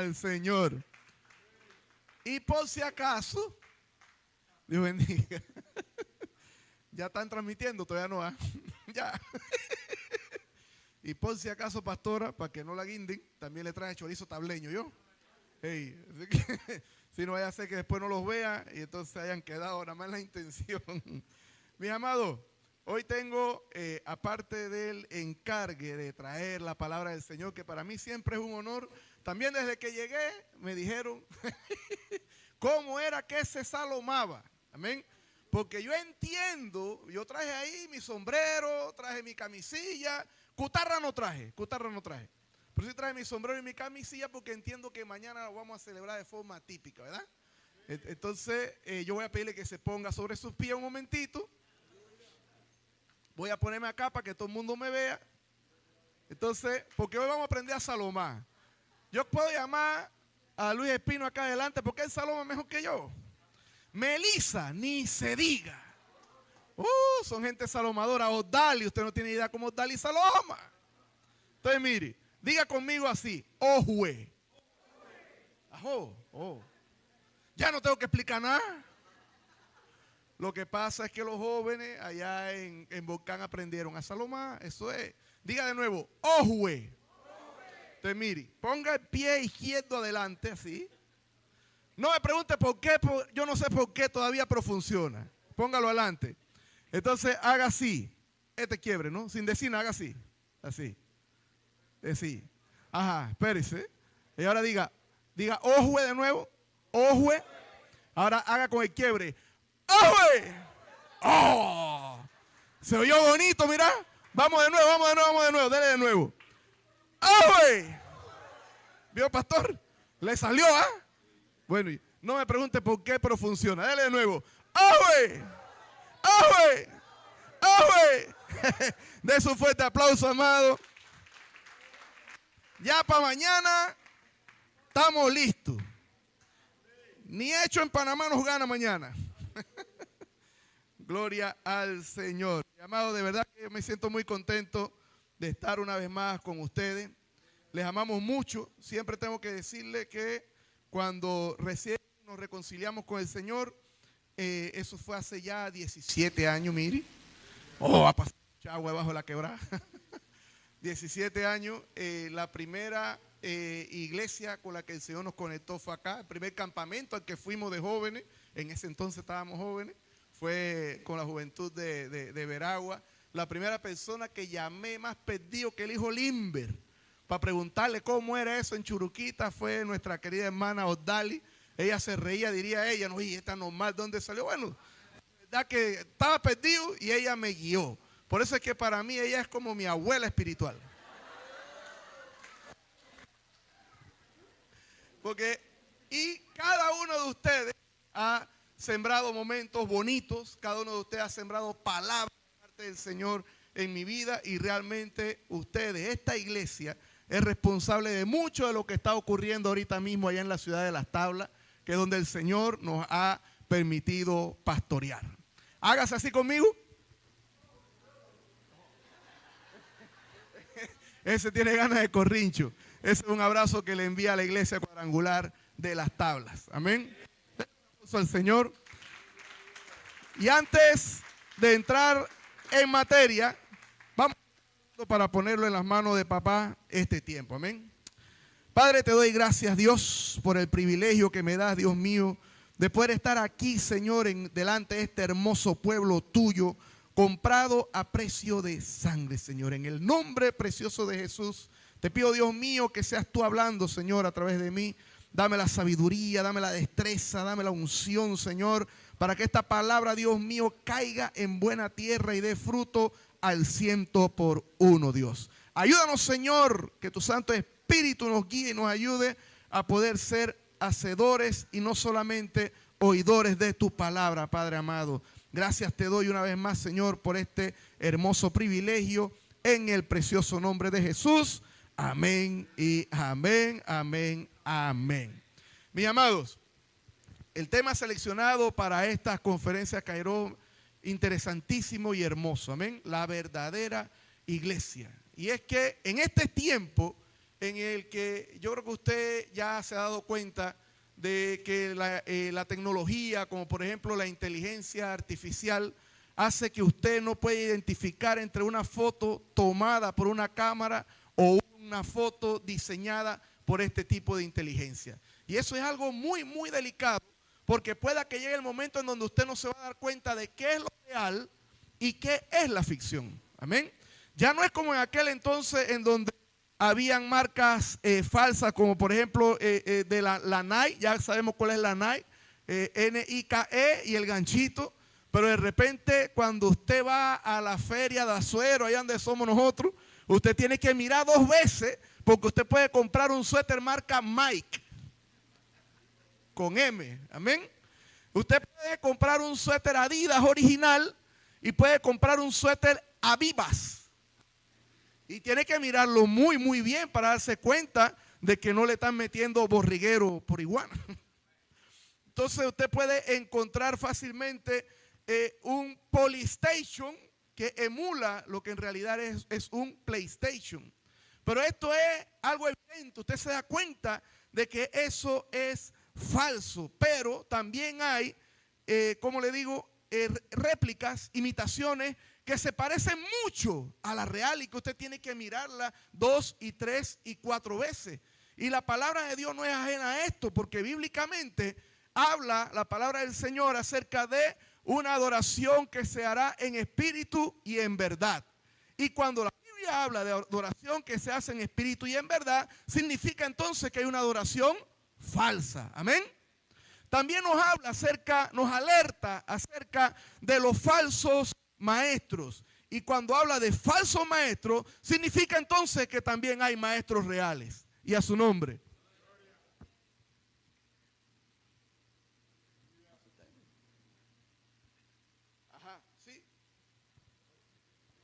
al Señor. Y por si acaso, Dios bendiga. Ya están transmitiendo, todavía no va. Ya. Y por si acaso, pastora, para que no la guinden, también le trae chorizo tableño, ¿yo? Hey, así que, si no vaya a ser que después no los vea y entonces hayan quedado nada más en la intención. Mis amados, hoy tengo, aparte del encargue de traer la palabra del Señor, que para mí siempre es un honor, también desde que llegué me dijeron cómo era que se salomaba. Amén. Porque yo entiendo, yo traje ahí mi sombrero, traje mi camisilla, cutarra no traje. Pero sí traje mi sombrero y mi camisilla porque entiendo que mañana lo vamos a celebrar de forma típica, ¿verdad? Entonces yo voy a pedirle que se ponga sobre sus pies un momentito. Voy a ponerme acá para que todo el mundo me vea. Entonces, porque hoy vamos a aprender a salomar. Yo puedo llamar a Luis Espino acá adelante porque él saloma mejor que yo. Melissa, ni se diga. Son gente salomadora. Odali, usted no tiene idea cómo Odali saloma. Entonces, mire, diga conmigo así: Ojue. Ajo, oh. Ya no tengo que explicar nada. Lo que pasa es que los jóvenes allá en Volcán aprendieron a salomar. Eso es. Diga de nuevo: Ojue. Entonces, mire, ponga el pie izquierdo adelante, así. No me pregunte por qué, yo no sé por qué todavía, pero funciona. Póngalo adelante. Entonces, haga así. Este quiebre, ¿no? Sin decir nada, haga así. Así. Así. Ajá, espérese. Y ahora diga ojue de nuevo. Ojue. Ahora haga con el quiebre. ¡Ojue! ¡Oh! Se oyó bonito, mira. Vamos de nuevo. Dele de nuevo. ¡Ojue! ¿Vio, pastor? Le salió, ¿ah? Bueno, no me pregunte por qué, pero funciona. Dale de nuevo. ¡Ojue! ¡Ojue! ¡Ojue! De su fuerte aplauso, amado. Ya para mañana estamos listos. Ni hecho en Panamá nos gana mañana. Gloria al Señor. Amado, de verdad que me siento muy contento de estar una vez más con ustedes. Les amamos mucho. Siempre tengo que decirles que cuando recién nos reconciliamos con el Señor, eso fue hace ya 17 años, mire. Ha pasado mucha agua bajo la quebrada. 17 años. La primera iglesia con la que el Señor nos conectó fue acá. El primer campamento al que fuimos de jóvenes, en ese entonces estábamos jóvenes, fue con la juventud de Veragua. La primera persona que llamé más perdido que el hijo Limber para preguntarle cómo era eso en Churuquita fue nuestra querida hermana Odali. Ella se reía, diría ella, no, y esta normal, ¿dónde salió? Bueno, la verdad que estaba perdido y ella me guió. Por eso es que para mí ella es como mi abuela espiritual. Y cada uno de ustedes ha sembrado momentos bonitos, cada uno de ustedes ha sembrado palabras de parte del Señor en mi vida y realmente ustedes, esta iglesia, es responsable de mucho de lo que está ocurriendo ahorita mismo allá en la ciudad de Las Tablas, que es donde el Señor nos ha permitido pastorear. Hágase así conmigo. Ese tiene ganas de corrincho. Ese es un abrazo que le envía a la iglesia cuadrangular de Las Tablas. Amén. Al Señor. Y antes de entrar en materia, vamos para ponerlo en las manos de papá este tiempo. Amén. Padre, te doy gracias, Dios, por el privilegio que me das, Dios mío, de poder estar aquí, Señor, delante de este hermoso pueblo tuyo, comprado a precio de sangre, Señor. En el nombre precioso de Jesús, te pido, Dios mío, que seas tú hablando, Señor, a través de mí. Dame la sabiduría, dame la destreza, dame la unción, Señor, para que esta palabra, Dios mío, caiga en buena tierra y dé fruto al 100%, Dios. Ayúdanos, Señor, que tu Santo Espíritu nos guíe y nos ayude a poder ser hacedores y no solamente oidores de tu palabra, Padre amado. Gracias te doy una vez más, Señor, por este hermoso privilegio en el precioso nombre de Jesús. Amén y amén, amén, amén. Mis amados, el tema seleccionado para esta conferencia Cairó, interesantísimo y hermoso, amén, la verdadera iglesia. Y es que en este tiempo en el que yo creo que usted ya se ha dado cuenta de que la tecnología, como por ejemplo la inteligencia artificial, hace que usted no pueda identificar entre una foto tomada por una cámara o una foto diseñada por este tipo de inteligencia. Y eso es algo muy, muy delicado, porque pueda que llegue el momento en donde usted no se va a dar cuenta de qué es lo real y qué es la ficción. Amén. Ya no es como en aquel entonces en donde habían marcas falsas, como por ejemplo de la Nike. Ya sabemos cuál es la Nike, Nike, y el ganchito. Pero de repente cuando usted va a la feria de Azuero, allá donde somos nosotros, usted tiene que mirar 2 veces, porque usted puede comprar un suéter marca Mike, con M, amén. Usted puede comprar un suéter Adidas original y puede comprar un suéter Avivas. Y tiene que mirarlo muy, muy bien para darse cuenta de que no le están metiendo borriguero por iguana. Entonces usted puede encontrar fácilmente un Polystation que emula lo que en realidad es un PlayStation. Pero esto es algo evidente. Usted se da cuenta de que eso es falso. Pero también hay, como le digo, réplicas, imitaciones que se parecen mucho a la real y que usted tiene que mirarla 2 y 3 y 4 veces. Y la palabra de Dios no es ajena a esto, porque bíblicamente habla la palabra del Señor acerca de una adoración que se hará en espíritu y en verdad. Y cuando la Biblia habla de adoración que se hace en espíritu y en verdad, significa entonces que hay una adoración falsa. Amén. También nos habla nos alerta acerca de los falsos maestros. Y cuando habla de falsos maestros, significa entonces que también hay maestros reales. Y a su nombre. Ajá, sí.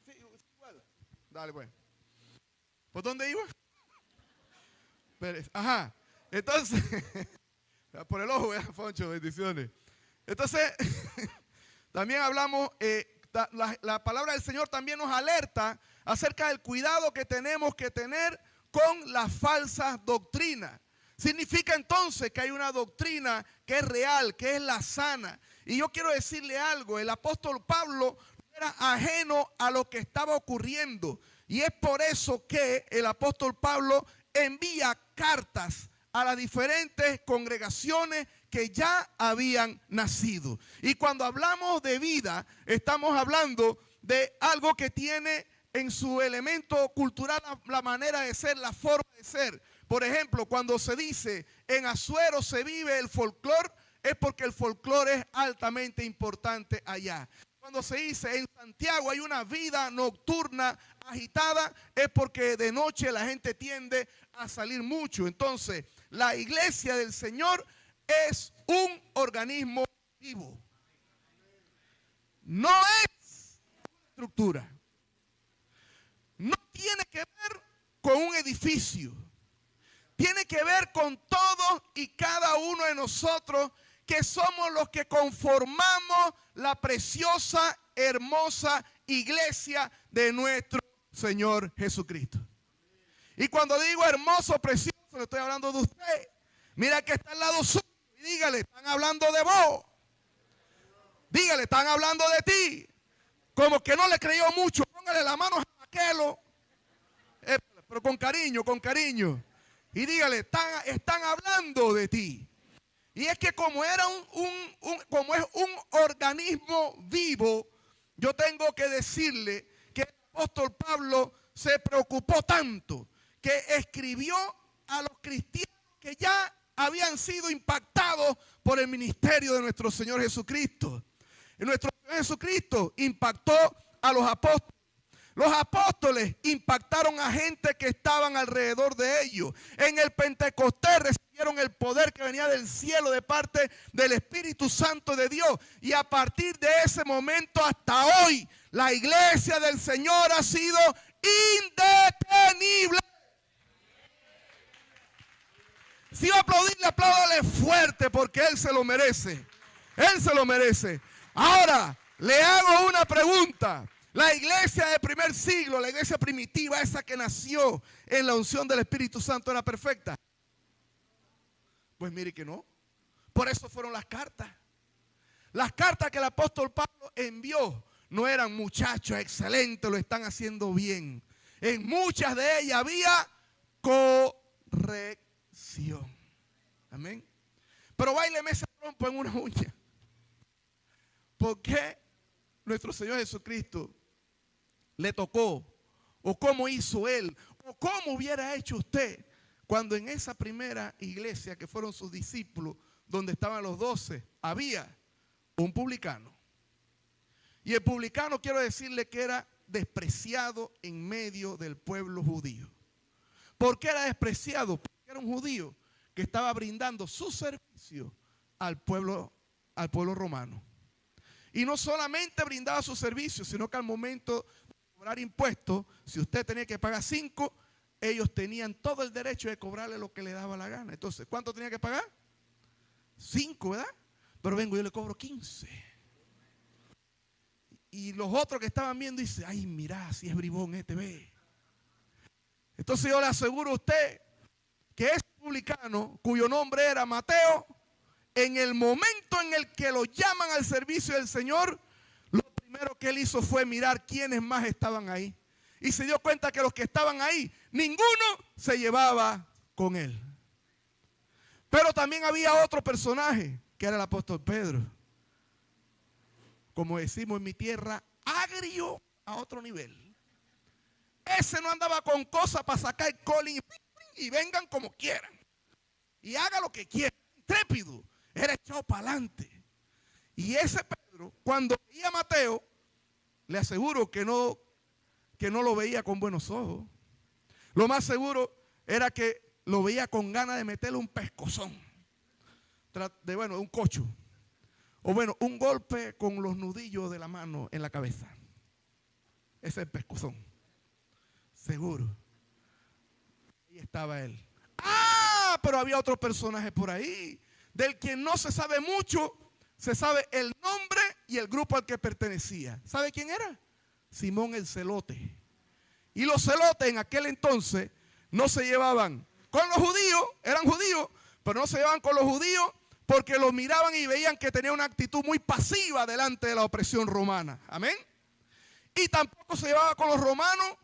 Sí, igual. Dale, pues. ¿Por dónde iba? Ajá. Entonces, por el ojo, Foncho, bendiciones. Entonces, también hablamos, la palabra del Señor también nos alerta acerca del cuidado que tenemos que tener con las falsas doctrinas. Significa entonces que hay una doctrina que es real, que es la sana. Y yo quiero decirle algo, el apóstol Pablo no era ajeno a lo que estaba ocurriendo. Y es por eso que el apóstol Pablo envía cartas a las diferentes congregaciones que ya habían nacido. Y cuando hablamos de vida, estamos hablando de algo que tiene en su elemento cultural la manera de ser, la forma de ser. Por ejemplo, cuando se dice en Azuero se vive el folclore, es porque el folclore es altamente importante allá. Cuando se dice en Santiago hay una vida nocturna agitada, es porque de noche la gente tiende a salir mucho. Entonces, la iglesia del Señor es un organismo vivo. No es una estructura. No tiene que ver con un edificio. Tiene que ver con todos y cada uno de nosotros que somos los que conformamos la preciosa, hermosa iglesia de nuestro Señor Jesucristo. Y cuando digo hermoso, precioso, le estoy hablando de usted. Mira que está al lado suyo y dígale, están hablando de vos. Dígale, están hablando de ti. Como que no le creyó mucho, póngale la mano a aquello, pero con cariño, con cariño. Y dígale, están hablando de ti. Y es que como era como es un organismo vivo, yo tengo que decirle que el apóstol Pablo se preocupó tanto que escribió a los cristianos que ya habían sido impactados por el ministerio de nuestro Señor Jesucristo. Y nuestro Señor Jesucristo impactó a los apóstoles. Los apóstoles impactaron a gente que estaban alrededor de ellos. En el Pentecostés recibieron el poder que venía del cielo de parte del Espíritu Santo de Dios. Y a partir de ese momento hasta hoy, la iglesia del Señor ha sido indetenible. Si va a aplaudirle, apláudale fuerte porque Él se lo merece. Él se lo merece. Ahora, le hago una pregunta. La iglesia del primer siglo, la iglesia primitiva, esa que nació en la unción del Espíritu Santo, ¿era perfecta? Pues mire que no. Por eso fueron las cartas. Las cartas que el apóstol Pablo envió no eran muchachos excelentes, lo están haciendo bien. En muchas de ellas había corrección. Amén. Pero báileme ese trompo en una uña. ¿Por qué nuestro Señor Jesucristo le tocó? ¿O cómo hizo Él? ¿O cómo hubiera hecho usted cuando en esa primera iglesia que fueron sus discípulos, donde estaban los 12, había un publicano? Y el publicano, quiero decirle que era despreciado en medio del pueblo judío. ¿Por qué era despreciado? Porque era un judío que estaba brindando su servicio al pueblo romano. Y no solamente brindaba su servicio, sino que al momento de cobrar impuestos, si usted tenía que pagar 5, ellos tenían todo el derecho de cobrarle lo que le daba la gana. Entonces, ¿cuánto tenía que pagar? 5, ¿verdad? Pero vengo, yo le cobro 15. Y los otros que estaban viendo dicen, ay, mira, si es bribón este, ve. Entonces yo le aseguro a usted que ese publicano, cuyo nombre era Mateo, en el momento en el que lo llaman al servicio del Señor, lo primero que él hizo fue mirar quiénes más estaban ahí. Y se dio cuenta que los que estaban ahí, ninguno se llevaba con él. Pero también había otro personaje, que era el apóstol Pedro. Como decimos en mi tierra, agrio a otro nivel. Ese no andaba con cosas para sacar el colín y vengan como quieran. Y haga lo que quieran. Intrépido. Era echado para adelante. Y ese Pedro, cuando veía a Mateo, le aseguro que no lo veía con buenos ojos. Lo más seguro era que lo veía con ganas de meterle un pescozón. Un cocho. O un golpe con los nudillos de la mano en la cabeza. Ese es el pescozón. Seguro. Ahí estaba él. Ah, pero había otro personaje por ahí, del que no se sabe mucho, se sabe el nombre y el grupo al que pertenecía. ¿Sabe quién era? Simón el Celote. Y los celotes en aquel entonces no se llevaban con los judíos, eran judíos, pero no se llevaban con los judíos porque los miraban y veían que tenía una actitud muy pasiva delante de la opresión romana. Amén. Y tampoco se llevaba con los romanos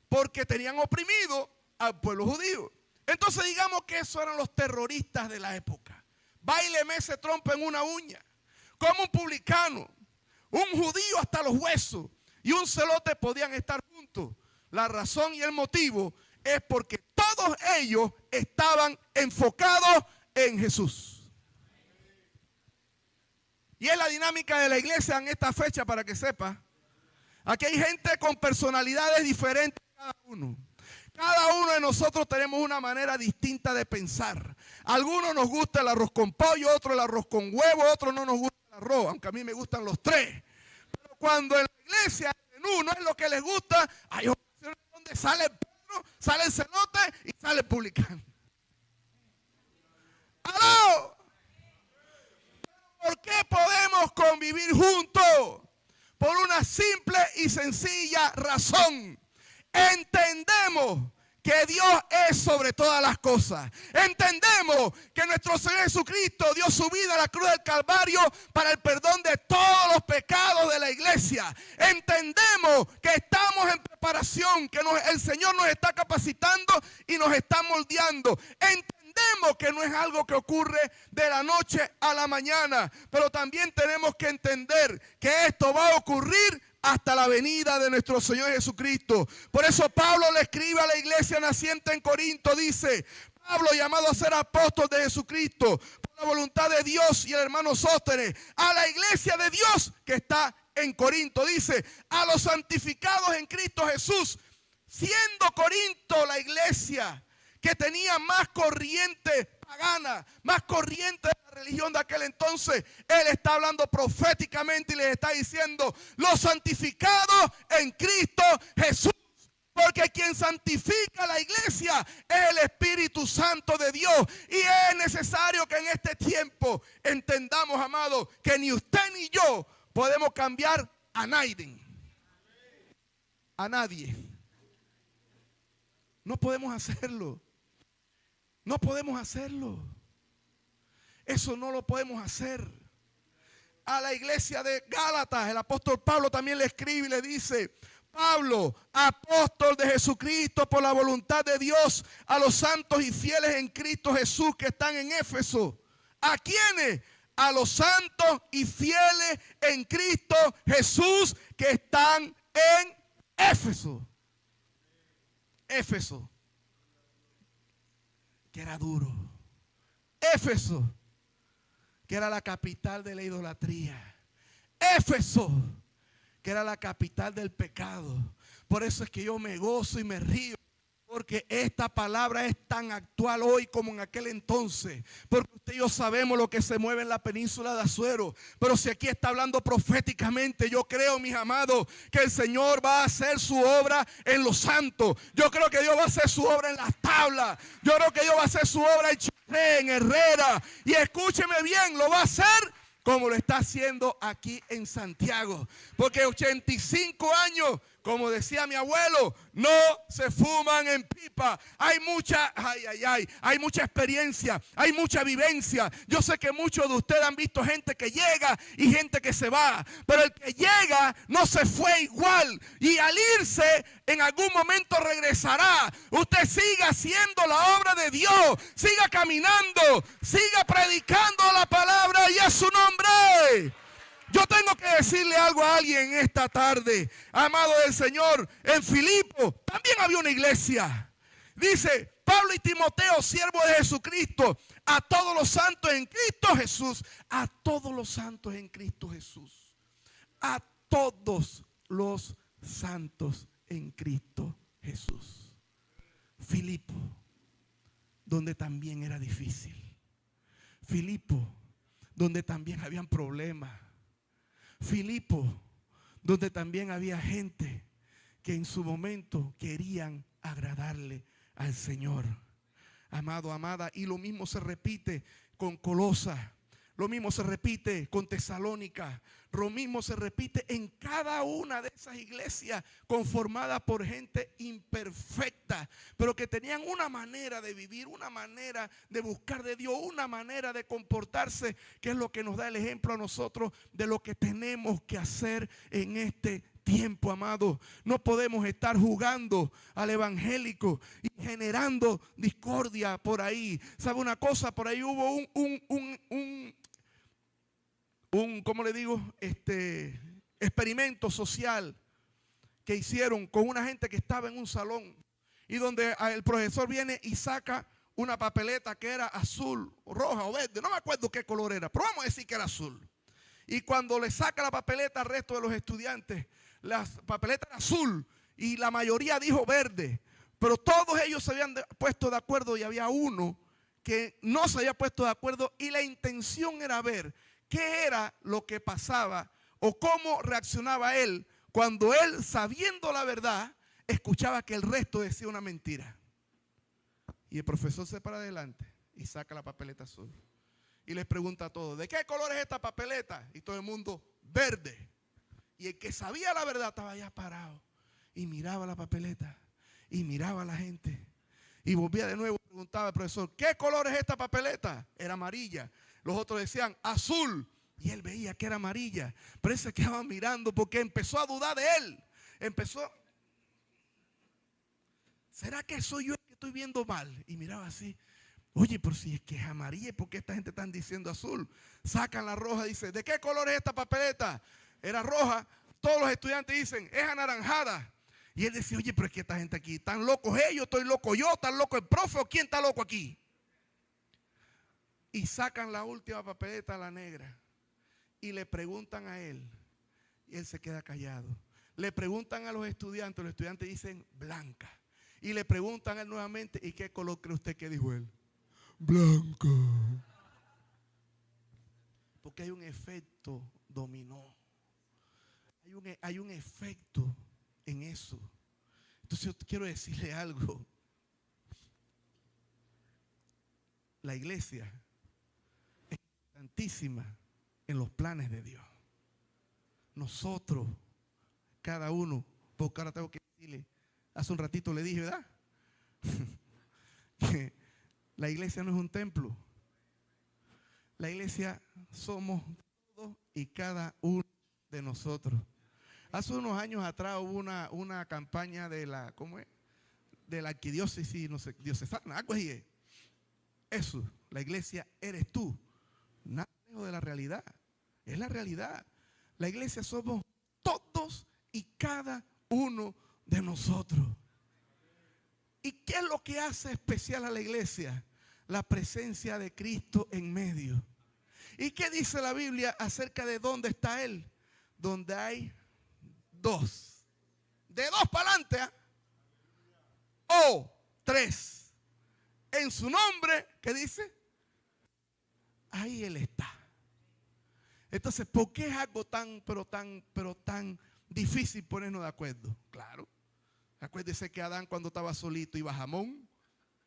porque tenían oprimido al pueblo judío. Entonces digamos que esos eran los terroristas de la época. Báileme ese trompo en una uña. Como un publicano, un judío hasta los huesos y un celote podían estar juntos. La razón y el motivo es porque todos ellos estaban enfocados en Jesús. Y es la dinámica de la iglesia en esta fecha, para que sepa. Aquí hay gente con personalidades diferentes cada uno. Cada uno de nosotros tenemos una manera distinta de pensar. A algunos nos gusta el arroz con pollo, otros el arroz con huevo, otros no nos gusta el arroz, aunque a mí me gustan los tres. Pero cuando en la iglesia el menú no es lo que les gusta, hay ocasiones donde sale el Pedro, sale el celote y sale el publicano. ¡Aló! ¿Por qué podemos convivir juntos? Por una simple y sencilla razón. Entendemos que Dios es sobre todas las cosas. Entendemos que nuestro Señor Jesucristo dio su vida a la cruz del Calvario para el perdón de todos los pecados de la iglesia. Entendemos que estamos en preparación, que el Señor nos está capacitando y nos está moldeando. Entendemos que no es algo que ocurre de la noche a la mañana, pero también tenemos que entender que esto va a ocurrir hasta la venida de nuestro Señor Jesucristo. Por eso Pablo le escribe a la iglesia naciente en Corinto, dice: Pablo, llamado a ser apóstol de Jesucristo por la voluntad de Dios, y el hermano Sóstenes, a la iglesia de Dios que está en Corinto, dice: a los santificados en Cristo Jesús. Siendo Corinto la iglesia que tenía más corriente pagana, más corriente de la religión de aquel entonces, él está hablando proféticamente y les está diciendo: los santificados en Cristo Jesús. Porque quien santifica a la iglesia es el Espíritu Santo de Dios. Y es necesario que en este tiempo entendamos, amados, que ni usted ni yo podemos cambiar a nadie. a nadie. No podemos hacerlo. No podemos hacerlo. Eso no lo podemos hacer. A la iglesia de Gálatas, el apóstol Pablo también le escribe y le dice: Pablo, apóstol de Jesucristo por la voluntad de Dios, a los santos y fieles en Cristo Jesús que están en Éfeso. ¿A quiénes? A los santos y fieles en Cristo Jesús que están en Éfeso. Éfeso, que era duro. Éfeso, que era la capital de la idolatría. Éfeso, que era la capital del pecado. Por eso es que yo me gozo y me río, porque esta palabra es tan actual hoy como en aquel entonces. Porque usted y yo sabemos lo que se mueve en la península de Azuero. Pero si aquí está hablando proféticamente, yo creo, mis amados, que el Señor va a hacer su obra en los santos. Yo creo que Dios va a hacer su obra en las tablas. Yo creo que Dios va a hacer su obra en Chorré, en Herrera. Y escúcheme bien, lo va a hacer como lo está haciendo aquí en Santiago. Porque 85 años, como decía mi abuelo, no se fuman en pipa. Hay mucha, hay mucha experiencia, hay mucha vivencia. Yo sé que muchos de ustedes han visto gente que llega y gente que se va. Pero el que llega no se fue igual. Y al irse, en algún momento regresará. Usted siga haciendo la obra de Dios. Siga caminando. Siga predicando la palabra y es su nombre. Yo tengo que decirle algo a alguien esta tarde, amado del Señor. En Filipo también había una iglesia. Dice: Pablo y Timoteo, siervos de Jesucristo, a todos los santos en Cristo Jesús. A todos los santos en Cristo Jesús. A todos los santos en Cristo Jesús. Filipo, donde también era difícil. Filipo, donde también habían problemas. Filipo, donde también había gente que en su momento querían agradarle al Señor. Amado, amada, y lo mismo se repite con Colosa, lo mismo se repite con Tesalónica, lo mismo se repite en cada una de esas iglesias conformadas por gente imperfecta, pero que tenían una manera de vivir, una manera de buscar de Dios, una manera de comportarse, que es lo que nos da el ejemplo a nosotros de lo que tenemos que hacer en este tiempo, amado. No podemos estar jugando al evangélico y generando discordia por ahí. ¿Sabe una cosa? Por ahí hubo ¿cómo le digo? Experimento social que hicieron con una gente que estaba en un salón y donde el profesor viene y saca una papeleta que era azul, roja o verde, no me acuerdo qué color era, pero vamos a decir que era azul. Y cuando le saca la papeleta al resto de los estudiantes, la papeleta era azul y la mayoría dijo verde, pero todos ellos se habían puesto de acuerdo y había uno que no se había puesto de acuerdo y la intención era ver qué era lo que pasaba o cómo reaccionaba él cuando él, sabiendo la verdad, escuchaba que el resto decía una mentira. Y el profesor se para adelante y saca la papeleta azul y les pregunta a todos: ¿de qué color es esta papeleta? Y todo el mundo: verde. Y el que sabía la verdad estaba allá parado y miraba la papeleta y miraba a la gente y volvía de nuevo y preguntaba al profesor: ¿qué color es esta papeleta? Era amarilla. Los otros decían azul y él veía que era amarilla, pero él se quedaba mirando porque empezó a dudar de él. ¿Será que soy yo el que estoy viendo mal? Y miraba así: oye, pero si es que es amarilla, ¿por qué esta gente está diciendo azul? Sacan la roja y dice: ¿de qué color es esta papeleta? Era roja. Todos los estudiantes dicen: es anaranjada. Y él decía: oye, pero es que esta gente aquí, ¿están locos ellos? ¿Estoy loco yo? ¿Están loco el profe? ¿O quién está loco aquí? Y sacan la última papeleta, la negra, y le preguntan a él, y él se queda callado. Le preguntan a los estudiantes dicen blanca. Y le preguntan a él nuevamente: ¿y qué color cree usted que dijo él? Blanca. Porque hay un efecto dominó. Hay un efecto en eso. Entonces yo quiero decirle algo. La iglesia es importantísima en los planes de Dios. Nosotros, cada uno, porque ahora tengo que hace un ratito le dije, ¿verdad? Que la iglesia no es un templo. La iglesia somos todos y cada uno de nosotros. Hace unos años atrás hubo una campaña de la, ¿cómo es? De la arquidiócesis, no sé, diocesana, algo así es. Eso, la iglesia eres tú. Nada lejos de la realidad. Es la realidad. La iglesia somos todos y cada uno de nosotros. ¿Y qué es lo que hace especial a la iglesia? La presencia de Cristo en medio. ¿Y qué dice la Biblia acerca de dónde está Él? Donde hay dos. De dos para adelante. O tres. En su nombre, ¿qué dice? Ahí Él está. Entonces, ¿por qué es algo tan difícil ponernos de acuerdo? Claro. Acuérdese que Adán cuando estaba solito iba a jamón.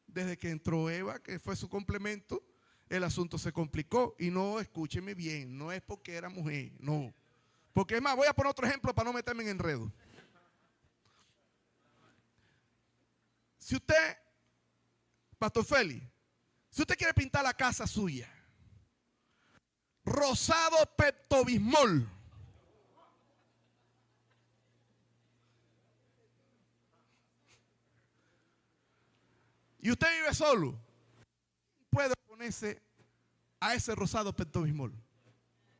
Desde que entró Eva, que fue su complemento, el asunto se complicó. Y no, escúcheme bien, no es porque era mujer, no. Porque es más, voy a poner otro ejemplo para no meterme en enredo. Si usted, Pastor Félix, si usted quiere pintar la casa suya, rosado Pepto-Bismol, y usted vive solo, puede ponerse a ese rosado Pepto-Bismol.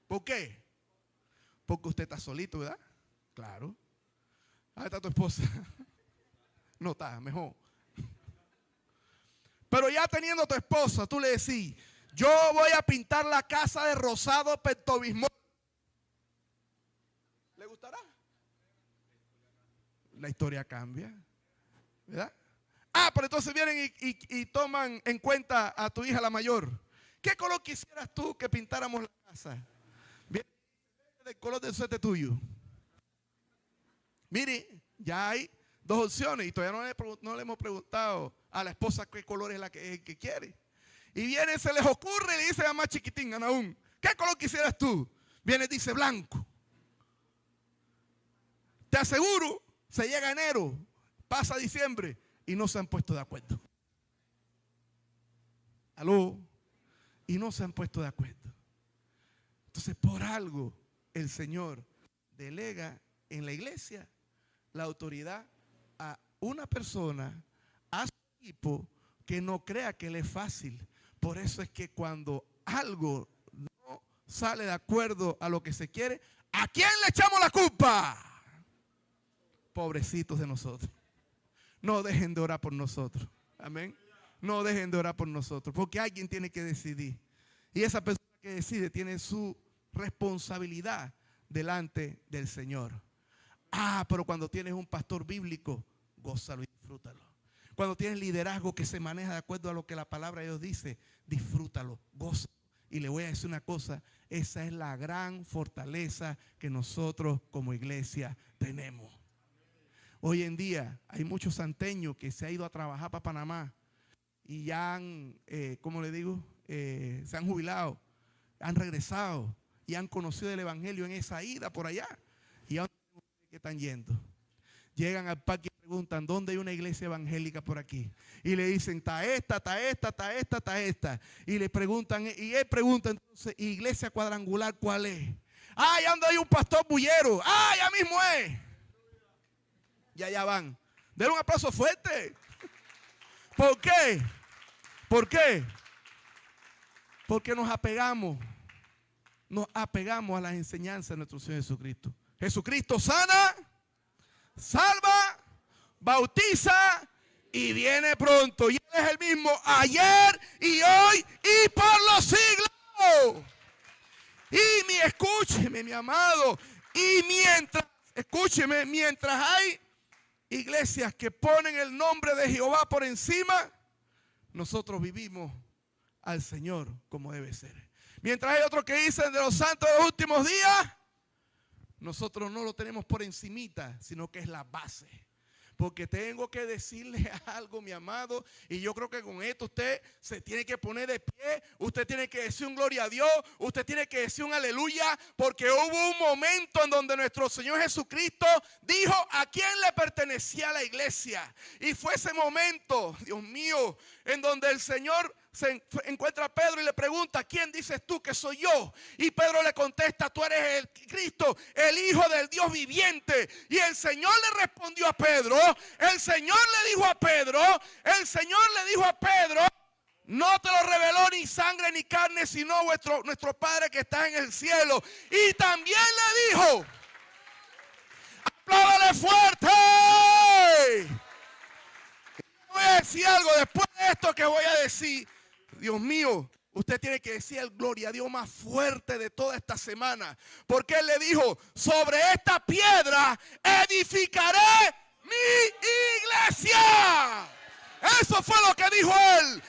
¿Por qué? Porque usted está solito, ¿verdad? Claro. Ahí está tu esposa. No está, mejor. Pero ya teniendo tu esposa, tú le decís, yo voy a pintar la casa de rosado Pepto-Bismol. ¿Le gustará? La historia cambia, ¿verdad? Ah, pero entonces vienen y toman en cuenta a tu hija la mayor. ¿Qué color quisieras tú que pintáramos la casa? Viene del color del suéter tuyo. Mire, ya hay dos opciones y todavía no le hemos preguntado a la esposa qué color es la que quiere. Y viene, se les ocurre y le dice a más chiquitín, Anaún, ¿qué color quisieras tú? Viene y dice blanco. Te aseguro, se llega enero, pasa diciembre y no se han puesto de acuerdo. ¿Aló? Y no se han puesto de acuerdo. Entonces, por algo, el Señor delega en la iglesia la autoridad a una persona, a su equipo, que no crea que le es fácil. Por eso es que cuando algo no sale de acuerdo a lo que se quiere, ¿a quién le echamos la culpa? Pobrecitos de nosotros. No dejen de orar por nosotros. Amén. No dejen de orar por nosotros, porque alguien tiene que decidir. Y esa persona que decide tiene su responsabilidad delante del Señor. Ah, pero cuando tienes un pastor bíblico, gózalo y disfrútalo. Cuando tienes liderazgo que se maneja de acuerdo a lo que la palabra de Dios dice, disfrútalo, gózalo. Y le voy a decir una cosa, esa es la gran fortaleza que nosotros como iglesia tenemos. Hoy en día hay muchos santeños que se han ido a trabajar para Panamá y ya han, ¿cómo le digo? Se han jubilado, han regresado y han conocido el evangelio en esa ida por allá. Y ahora que están yendo. Llegan al parque y preguntan, ¿dónde hay una iglesia evangélica por aquí? Y le dicen, está esta, está esta, está esta, está esta. Y le preguntan, y él pregunta entonces, ¿iglesia cuadrangular cuál es? Ah, allá donde hay un pastor bullero. Ah, ya mismo es. Y allá van. Denle un aplauso fuerte. ¿Por qué? ¿Por qué? Porque nos apegamos a las enseñanzas de nuestro Señor Jesucristo. Jesucristo sana, salva, bautiza y viene pronto. Y Él es el mismo ayer y hoy y por los siglos. Y escúcheme, mi amado. Y mientras hay iglesias que ponen el nombre de Jehová por encima, nosotros vivimos al Señor como debe ser. Mientras hay otros que dicen de los santos de los últimos días, nosotros no lo tenemos por encimita, sino que es la base. Porque tengo que decirle algo, mi amado, y yo creo que con esto usted se tiene que poner de pie, usted tiene que decir un gloria a Dios, usted tiene que decir un aleluya, porque hubo un momento en donde nuestro Señor Jesucristo dijo a quién le pertenecía la iglesia. Y fue ese momento, Dios mío, en donde el Señor se encuentra a Pedro y le pregunta: ¿quién dices tú que soy yo? Y Pedro le contesta: tú eres el Cristo, el Hijo del Dios viviente. Y el Señor le respondió a Pedro, el Señor le dijo a Pedro, no te lo reveló ni sangre ni carne, sino nuestro Padre que está en el cielo. Y también le dijo, apláudale fuerte. Voy a decir algo después de esto que voy a decir. Dios mío, usted tiene que decir el gloria a Dios más fuerte de toda esta semana. Porque Él le dijo: sobre esta piedra edificaré mi iglesia. Eso fue lo que dijo Él.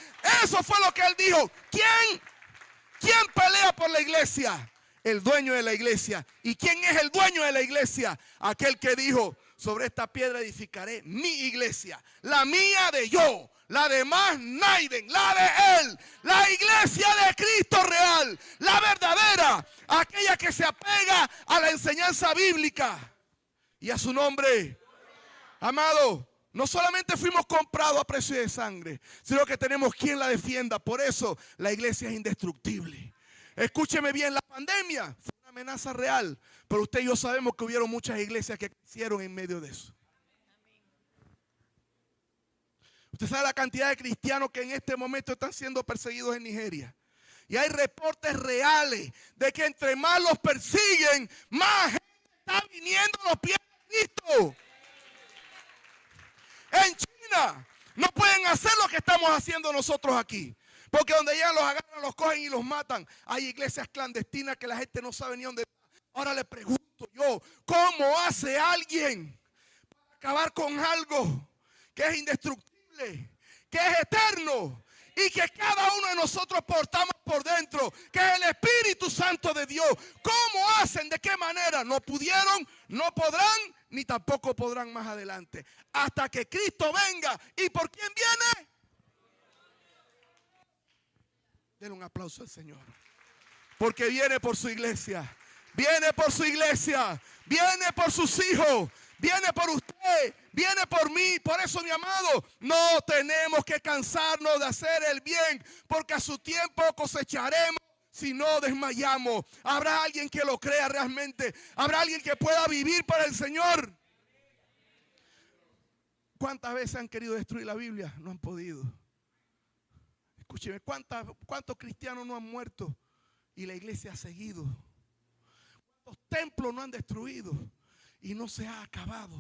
Eso fue lo que Él dijo. ¿Quién pelea por la iglesia? El dueño de la iglesia. ¿Y quién es el dueño de la iglesia? Aquel que dijo: sobre esta piedra edificaré mi iglesia. La mía de yo. La demás Naiden, la de Él, la iglesia de Cristo real, la verdadera, aquella que se apega a la enseñanza bíblica y a su nombre. Amado, no solamente fuimos comprados a precio de sangre, sino que tenemos quien la defienda. Por eso la iglesia es indestructible. Escúcheme bien, la pandemia fue una amenaza real, pero usted y yo sabemos que hubieron muchas iglesias que crecieron en medio de eso. Usted sabe la cantidad de cristianos que en este momento están siendo perseguidos en Nigeria. Y hay reportes reales de que entre más los persiguen, más gente está viniendo a los pies de Cristo. En China no pueden hacer lo que estamos haciendo nosotros aquí. Porque donde ya los agarran, los cogen y los matan. Hay iglesias clandestinas que la gente no sabe ni dónde está. Ahora le pregunto yo, ¿cómo hace alguien para acabar con algo que es indestructible, que es eterno y que cada uno de nosotros portamos por dentro, que es el Espíritu Santo de Dios? ¿Cómo hacen? ¿De qué manera? No pudieron, no podrán, ni tampoco podrán más adelante. Hasta que Cristo venga. ¿Y por quién viene? Denle un aplauso al Señor. Porque viene por su iglesia. Viene por su iglesia. Viene por sus hijos. Viene por usted, viene por mí. Por eso, mi amado, no tenemos que cansarnos de hacer el bien, porque a su tiempo cosecharemos si no desmayamos. Habrá alguien que lo crea realmente. Habrá alguien que pueda vivir para el Señor. ¿Cuántas veces han querido destruir la Biblia? No han podido. Escúcheme, ¿cuántos cristianos no han muerto y la iglesia ha seguido? ¿Cuántos templos no han destruido y no se ha acabado?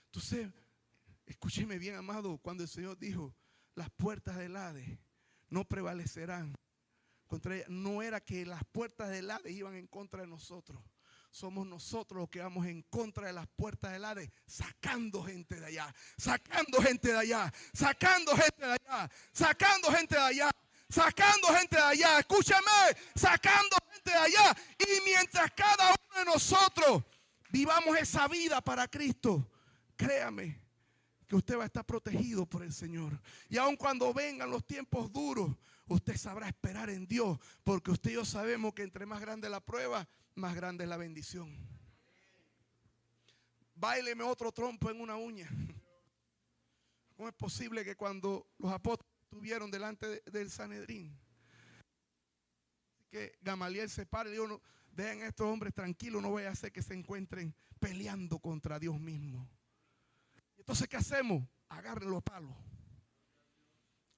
Entonces, escúcheme bien, amado, cuando el Señor dijo: las puertas del Hades no prevalecerán contra ella, no era que las puertas del Hades iban en contra de nosotros. Somos nosotros los que vamos en contra de las puertas del Hades, sacando gente de allá, sacando gente de allá, sacando gente de allá, sacando gente de allá, sacando gente de allá. Escúchame, sacando gente de allá. Y mientras cada uno de nosotros vivamos esa vida para Cristo, créame que usted va a estar protegido por el Señor. Y aun cuando vengan los tiempos duros, usted sabrá esperar en Dios, porque usted y yo sabemos que entre más grande la prueba, más grande es la bendición. Báileme otro trompo en una uña. ¿Cómo es posible que cuando los apóstoles estuvieron delante del Sanedrín, que Gamaliel se para y dijo: no, dejen a estos hombres tranquilos, no vaya a hacer que se encuentren peleando contra Dios mismo? Entonces, ¿qué hacemos? Agarren los palos,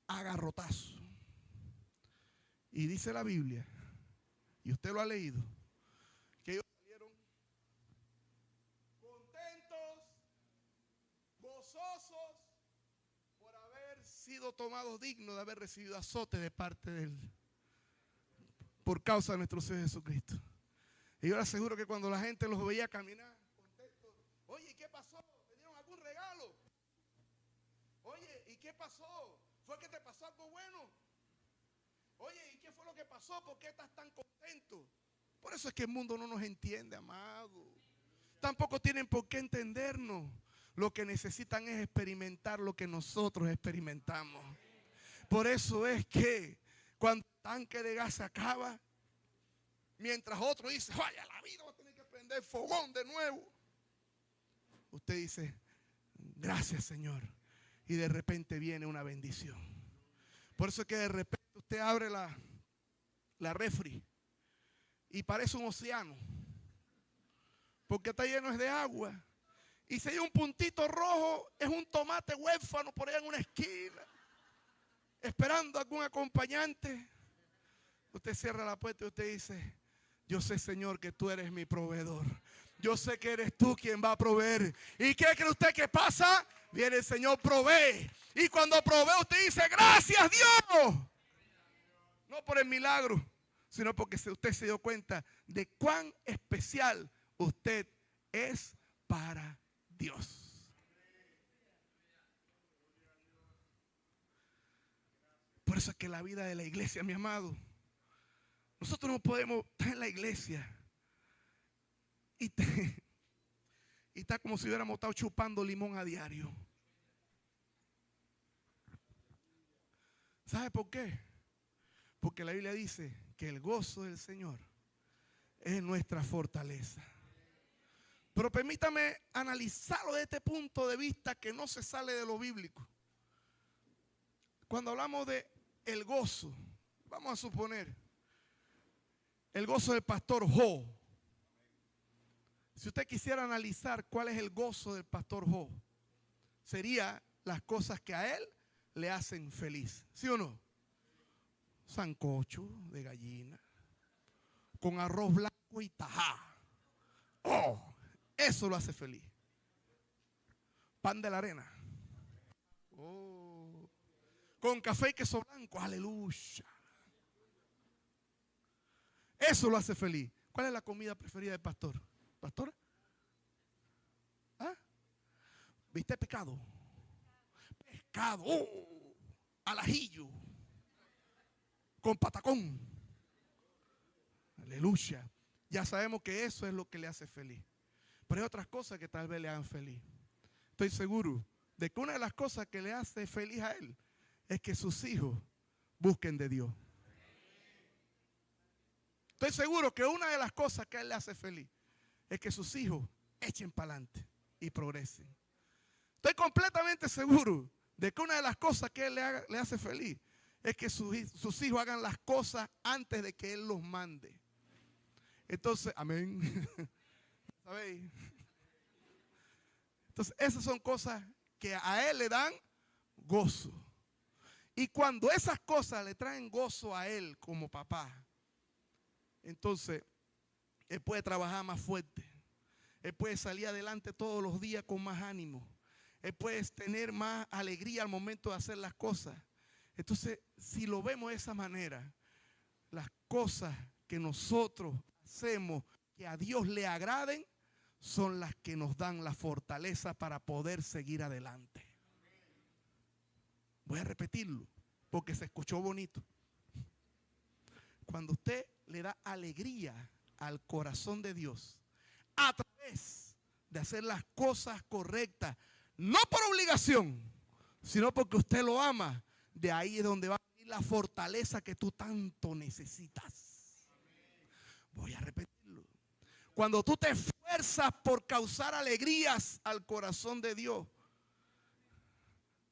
agarrotazos. Y dice la Biblia, y usted lo ha leído, que ellos salieron contentos, gozosos, por haber sido tomados dignos de haber recibido azote de parte de Él, por causa de nuestro Señor Jesucristo. Y yo le aseguro que cuando la gente los veía caminar contentos: oye, ¿y qué pasó? ¿Te dieron algún regalo? Oye, ¿y qué pasó? ¿Fue que te pasó algo bueno? Oye, ¿y qué fue lo que pasó? ¿Por qué estás tan contento? Por eso es que el mundo no nos entiende, amado. Tampoco tienen por qué entendernos. lo que necesitan es experimentar lo que nosotros experimentamos. Por eso es que cuando el tanque de gas se acaba, mientras otro dice, vaya, la vida va a tener que prender fogón de nuevo, usted dice, gracias Señor. Y de repente viene una bendición. Por eso es que de repente usted abre la refri y parece un océano, porque está lleno de agua. Y si hay un puntito rojo, es un tomate huérfano por allá en una esquina, esperando a algún acompañante. Usted cierra la puerta y usted dice, yo sé Señor que tú eres mi proveedor. Yo sé que eres tú quien va a proveer. ¿Y qué cree usted que pasa? Viene el Señor, provee. Y cuando provee usted dice, gracias Dios. No por el milagro, sino porque usted se dio cuenta de cuán especial usted es para Dios. Por eso es que la vida de la iglesia, mi amado, nosotros no podemos estar en la iglesia y está como si hubiéramos estado chupando limón a diario. ¿Sabe por qué? Porque la Biblia dice que el gozo del Señor es nuestra fortaleza. Pero permítame analizarlo desde este punto de vista que no se sale de lo bíblico. Cuando hablamos de el gozo, vamos a suponer el gozo del pastor Jo. Si usted quisiera analizar cuál es el gozo del pastor Jo, sería las cosas que a él le hacen feliz. ¿Sí o no? Sancocho de gallina con arroz blanco y tajá. Oh, eso lo hace feliz. Pan de la arena. Oh, con café y queso blanco. Aleluya. Eso lo hace feliz. ¿Cuál es la comida preferida del pastor? ¿Pastora? ¿Ah? ¿Viste pescado? Pescado. Oh, al ajillo. Con patacón. Aleluya. Ya sabemos que eso es lo que le hace feliz. Pero hay otras cosas que tal vez le hagan feliz. Estoy seguro de que una de las cosas que le hace feliz a él es que sus hijos busquen de Dios. Estoy seguro que una de las cosas que a él le hace feliz es que sus hijos echen para adelante y progresen. Estoy completamente seguro de que una de las cosas que él le hace feliz es que sus hijos hagan las cosas antes de que él los mande. Entonces, amén. ¿Sabéis? Entonces, esas son cosas que a él le dan gozo. Y cuando esas cosas le traen gozo a él como papá, entonces él puede trabajar más fuerte. Él puede salir adelante todos los días con más ánimo. Él puede tener más alegría al momento de hacer las cosas. Entonces, si lo vemos de esa manera, las cosas que nosotros hacemos que a Dios le agraden son las que nos dan la fortaleza para poder seguir adelante. Voy a repetirlo porque se escuchó bonito. Cuando usted le da alegría al corazón de Dios a través de hacer las cosas correctas, no por obligación, sino porque usted lo ama, de ahí es donde va a venir la fortaleza que tú tanto necesitas. Voy a repetirlo. Cuando tú te esfuerzas por causar alegrías al corazón de Dios,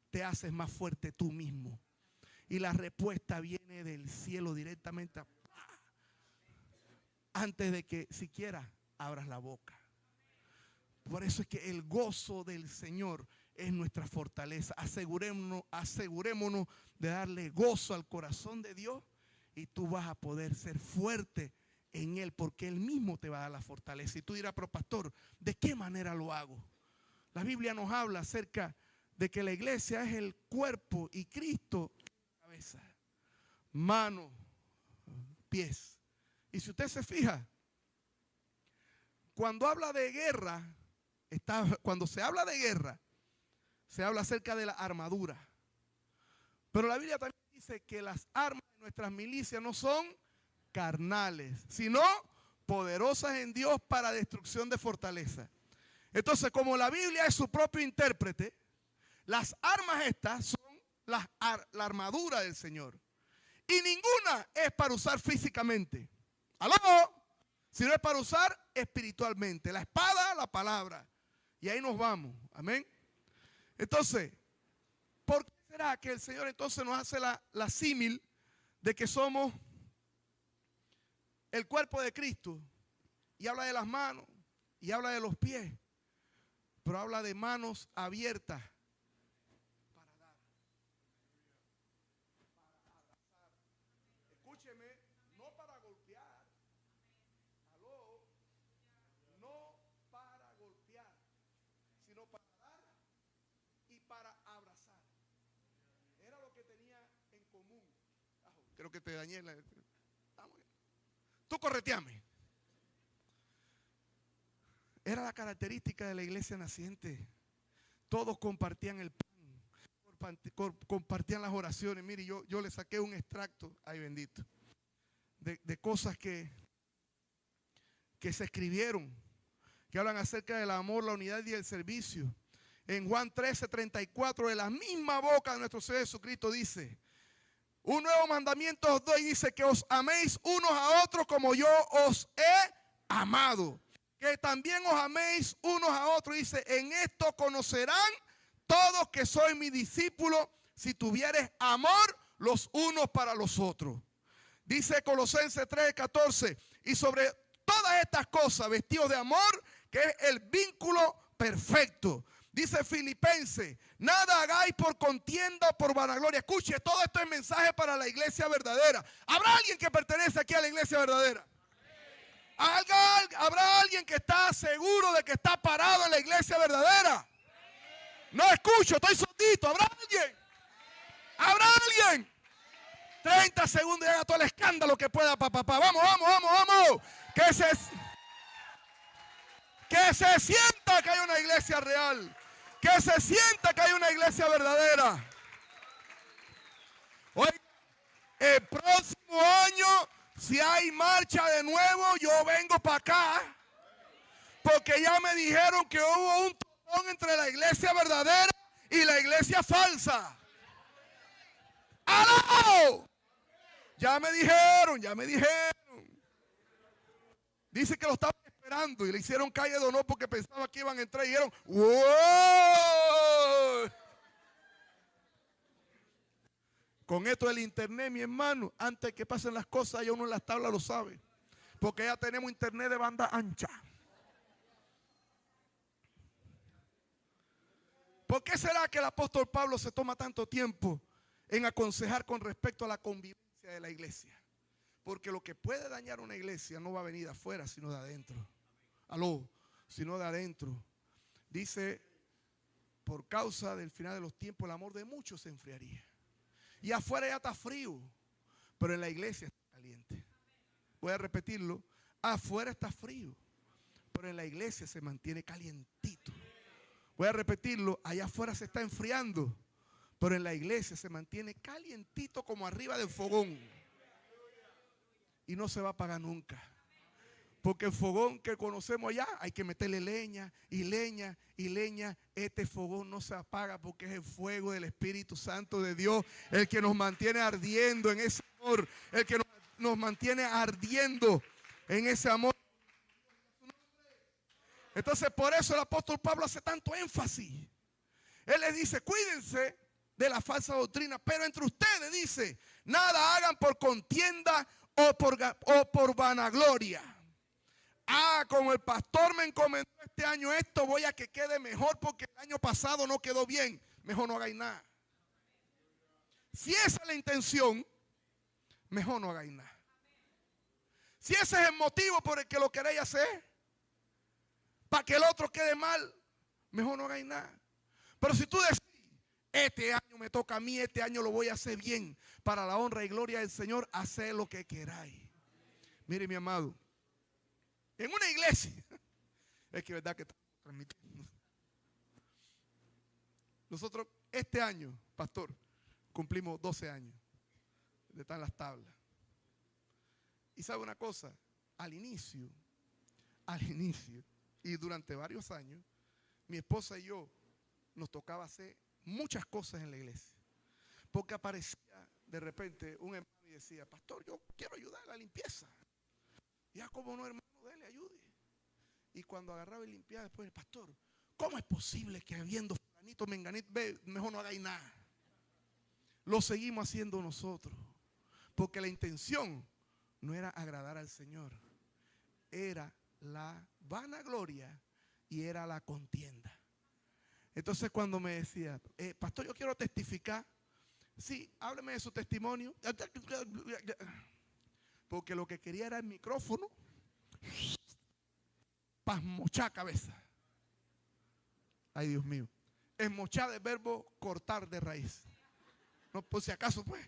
te haces más fuerte tú mismo. Y la respuesta viene del cielo directamente antes de que siquiera abras la boca. Por eso es que el gozo del Señor es nuestra fortaleza. Asegurémonos de darle gozo al corazón de Dios y tú vas a poder ser fuerte en Él porque Él mismo te va a dar la fortaleza. Y tú dirás, pero pastor, ¿de qué manera lo hago? La Biblia nos habla acerca de que la iglesia es el cuerpo y Cristo cabeza, mano, pies. Y si usted se fija, cuando habla de guerra, cuando se habla de guerra, se habla acerca de la armadura. Pero la Biblia también dice que las armas de nuestras milicias no son carnales, sino poderosas en Dios para destrucción de fortaleza. Entonces, como la Biblia es su propio intérprete, las armas estas son la armadura del Señor. Y ninguna es para usar físicamente. ¿Aló? Sino es para usar espiritualmente. La espada, la palabra. Y ahí nos vamos. Amén. Entonces, ¿por qué será que el Señor entonces nos hace la símil de que somos el cuerpo de Cristo? Y habla de las manos y habla de los pies. Pero habla de manos abiertas para dar. Para abrazar. Escúcheme, no para golpear. Aló. No para golpear, sino para dar y para abrazar. Era lo que tenía en común. Creo que te dañé. Tú correteame. Era la característica de la iglesia naciente. Todos compartían el pan, compartían las oraciones. Mire, yo le saqué un extracto, ay bendito, de cosas que se escribieron, que hablan acerca del amor, la unidad y el servicio. En Juan 13:34, de la misma boca de nuestro Señor Jesucristo dice: un nuevo mandamiento os doy, dice, que os améis unos a otros como yo os he amado. Que también os améis unos a otros. Dice: en esto conocerán todos que sois mis discípulos, si tuvieres amor los unos para los otros. Dice Colosenses 3:14: y sobre todas estas cosas vestidos de amor, que es el vínculo perfecto. Dice Filipenses: nada hagáis por contienda o por vanagloria. Escuche, todo esto es mensaje para la iglesia verdadera. ¿Habrá alguien que pertenece aquí a la iglesia verdadera? ¿Habrá alguien que está seguro de que está parado en la iglesia verdadera? No escucho, estoy sordito. ¿Habrá alguien? ¿Habrá alguien? 30 segundos y haga todo el escándalo que pueda, papá. Vamos, vamos, vamos, vamos. Que se sienta que hay una iglesia real. Que se sienta que hay una iglesia verdadera. Hoy, el próximo año, si hay marcha de nuevo, yo vengo para acá. Porque ya me dijeron que hubo un topón entre la iglesia verdadera y la iglesia falsa. ¡Aló! Ya me dijeron, ya me dijeron. Dice que lo estaban esperando y le hicieron calle de honor porque pensaba que iban a entrar y dijeron: ¡wow! Con esto del internet, mi hermano, antes que pasen las cosas, ya uno en las tablas lo sabe. Porque ya tenemos internet de banda ancha. ¿Por qué será que el apóstol Pablo se toma tanto tiempo en aconsejar con respecto a la convivencia de la iglesia? Porque lo que puede dañar una iglesia no va a venir de afuera, sino de adentro. Aló, sino de adentro. Dice: por causa del final de los tiempos, el amor de muchos se enfriaría. Y afuera ya está frío, pero en la iglesia está caliente. Voy a repetirlo: afuera está frío, pero en la iglesia se mantiene calientito. Voy a repetirlo: allá afuera se está enfriando, pero en la iglesia se mantiene calientito como arriba del fogón. Y no se va a apagar nunca. Porque el fogón que conocemos allá hay que meterle leña y leña y leña. Este fogón no se apaga porque es el fuego del Espíritu Santo de Dios el que nos mantiene ardiendo en ese amor. El que nos mantiene ardiendo en ese amor. Entonces, por eso el apóstol Pablo hace tanto énfasis. Él les dice: cuídense de la falsa doctrina, pero entre ustedes, dice, nada hagan por contienda o por vanagloria. Como el pastor me encomendó este año esto, voy a que quede mejor porque el año pasado no quedó bien. Mejor no hagáis nada. Si esa es la intención, mejor no hagáis nada. Si ese es el motivo por el que lo queréis hacer, para que el otro quede mal, mejor no hagáis nada. Pero si tú decís: este año me toca a mí, este año lo voy a hacer bien, para la honra y gloria del Señor, haced lo que queráis. Mire, mi amado, en una iglesia, es que es verdad que estamos transmitiendo. Nosotros este año, pastor, cumplimos 12 años de estar en las tablas. Y sabe una cosa, al inicio, y durante varios años, mi esposa y yo nos tocaba hacer muchas cosas en la iglesia. Porque aparecía de repente un hermano y decía, pastor, yo quiero ayudar a la limpieza. Ya como no, hermano, dele, ayude. Y cuando agarraba y limpiaba después, pastor, ¿cómo es posible que habiendo fulanito, menganito, mejor no hagáis nada? Lo seguimos haciendo nosotros. Porque la intención no era agradar al Señor. Era la vanagloria y era la contienda. Entonces cuando me decía, pastor, yo quiero testificar. Sí, hábleme de su testimonio. Porque lo que quería era el micrófono. Pasmochar cabeza. Ay, Dios mío. Esmochar del verbo cortar de raíz. No, por si acaso, pues.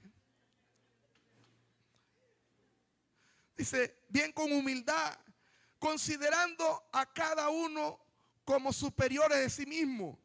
Dice, bien con humildad, considerando a cada uno como superiores de sí mismo,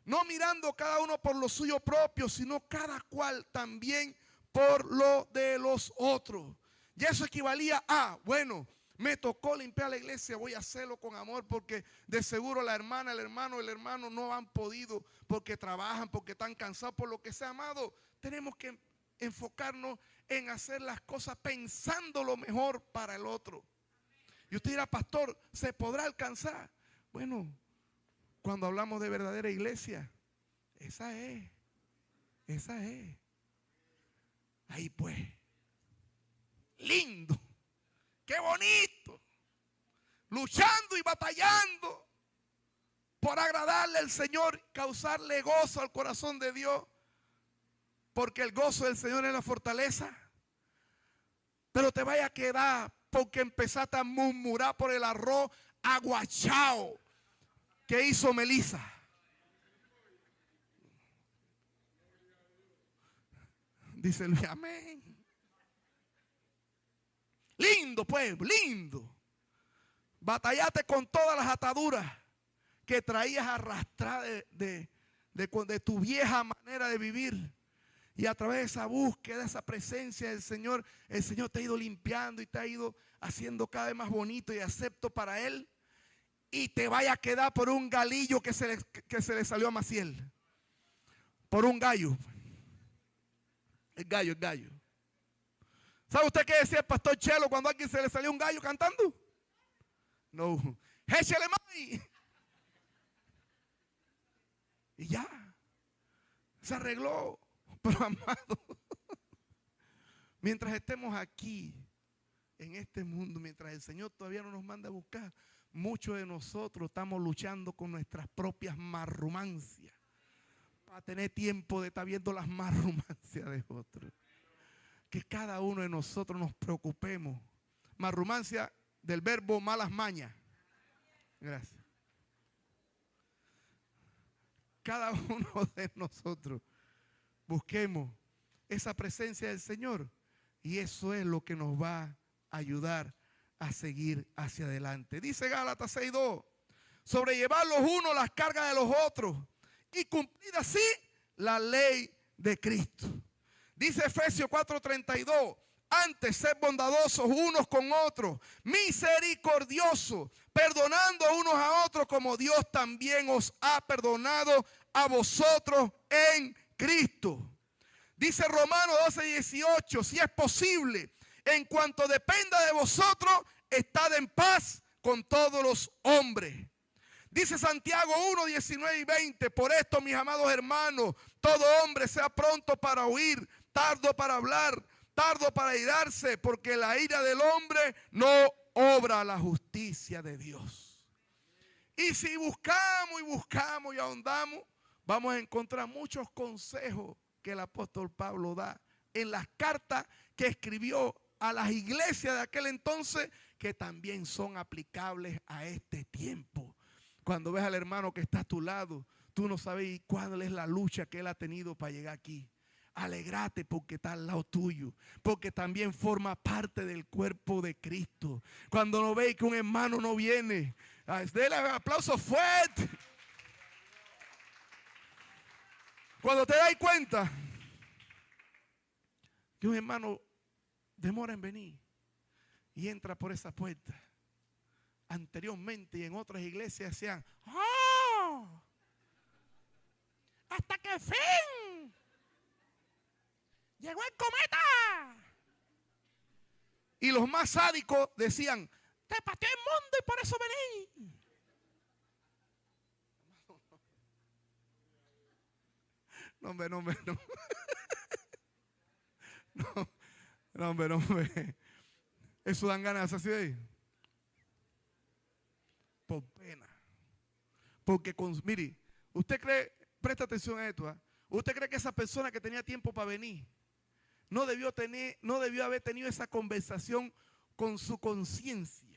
no mirando cada uno por lo suyo propio, sino cada cual también por lo de los otros. Y eso equivalía a, bueno, me tocó limpiar la iglesia, voy a hacerlo con amor porque de seguro la hermana, el hermano no han podido porque trabajan, porque están cansados, por lo que sea, amado. Tenemos que enfocarnos en hacer las cosas pensando lo mejor para el otro. Y usted dirá, pastor, ¿se podrá alcanzar? Bueno, cuando hablamos de verdadera iglesia, esa es. Ahí pues, lindo, qué bonito, luchando y batallando por agradarle al Señor, causarle gozo al corazón de Dios, porque el gozo del Señor es la fortaleza. Pero te vaya a quedar porque empezaste a murmurar por el arroz aguachao que hizo Melissa. Dice Luis, amén. Lindo, pues, lindo. Batallaste con todas las ataduras que traías arrastradas de tu vieja manera de vivir. Y a través de esa búsqueda, esa presencia del Señor, el Señor te ha ido limpiando y te ha ido haciendo cada vez más bonito y acepto para Él. Y te vaya a quedar por un galillo que se le salió a Maciel. Por un gallo. El gallo. ¿Sabe usted qué decía el pastor Chelo cuando a alguien se le salió un gallo cantando? No. Échale más. Y ya. Se arregló. Pero amado, mientras estemos aquí, en este mundo, mientras el Señor todavía no nos manda a buscar, muchos de nosotros estamos luchando con nuestras propias marrumancias. Para tener tiempo de estar viendo las marrumancias de otros. Que cada uno de nosotros nos preocupemos. Marrumancia del verbo malas mañas. Gracias. Cada uno de nosotros busquemos esa presencia del Señor y eso es lo que nos va a ayudar a seguir hacia adelante. Dice Gálatas 6:2, sobrellevar los unos las cargas de los otros y cumplir así la ley de Cristo. Dice Efesios 4:32, antes sed bondadosos unos con otros, misericordiosos, perdonando unos a otros como Dios también os ha perdonado a vosotros en Cristo. Dice Romanos 12:18, si es posible, en cuanto dependa de vosotros, estad en paz con todos los hombres. Dice Santiago 1:19 y 20, por esto, mis amados hermanos, todo hombre sea pronto para oír, tardo para hablar, tardo para irarse, porque la ira del hombre no obra la justicia de Dios. Y si buscamos y ahondamos, vamos a encontrar muchos consejos que el apóstol Pablo da en las cartas que escribió a las iglesias de aquel entonces, que también son aplicables a este tiempo. Cuando ves al hermano que está a tu lado, tú no sabes cuál es la lucha que él ha tenido para llegar aquí. Alegrate porque está al lado tuyo, porque también forma parte del cuerpo de Cristo. Cuando no veis que un hermano no viene, déle un aplauso fuerte. Cuando te das cuenta que un hermano demora en venir y entra por esa puerta, anteriormente y en otras iglesias decían, ¡ah! hasta que al fin llegó el cometa. Y los más sádicos decían, te pateó el mundo y por eso vení. No, hombre, no, hombre, no. No, no, hombre, no, hombre. Eso dan ganas así de ahí. Por pena. Porque, mire, usted cree, presta atención a esto, ¿eh? Usted cree que esa persona que tenía tiempo para venir no debió haber tenido esa conversación con su conciencia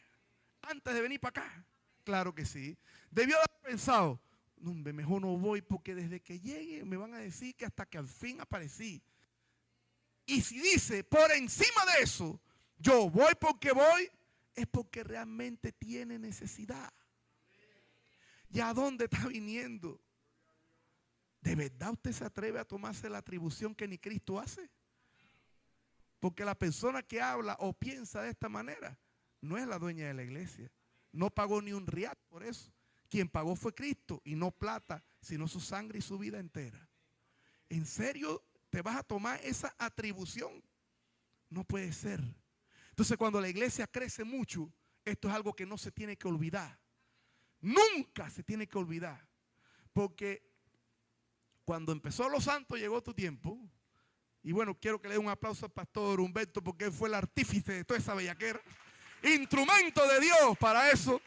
antes de venir para acá. Claro que sí. Debió haber pensado, no, hombre, mejor no voy porque desde que llegue me van a decir que hasta que al fin aparecí. Y si dice por encima de eso, yo voy porque voy, es porque realmente tiene necesidad. ¿Y a dónde está viniendo? ¿De verdad usted se atreve a tomarse la atribución que ni Cristo hace? Porque la persona que habla o piensa de esta manera no es la dueña de la iglesia. No pagó ni un real por eso. Quien pagó fue Cristo, y no plata, sino su sangre y su vida entera. ¿En serio te vas a tomar esa atribución? No puede ser. Entonces, cuando la iglesia crece mucho, esto es algo que no se tiene que olvidar. Nunca se tiene que olvidar. Porque cuando empezó Los Santos llegó tu tiempo. Y bueno, quiero que le dé un aplauso al pastor Humberto, porque él fue el artífice de toda esa bellaquera. Instrumento de Dios para eso.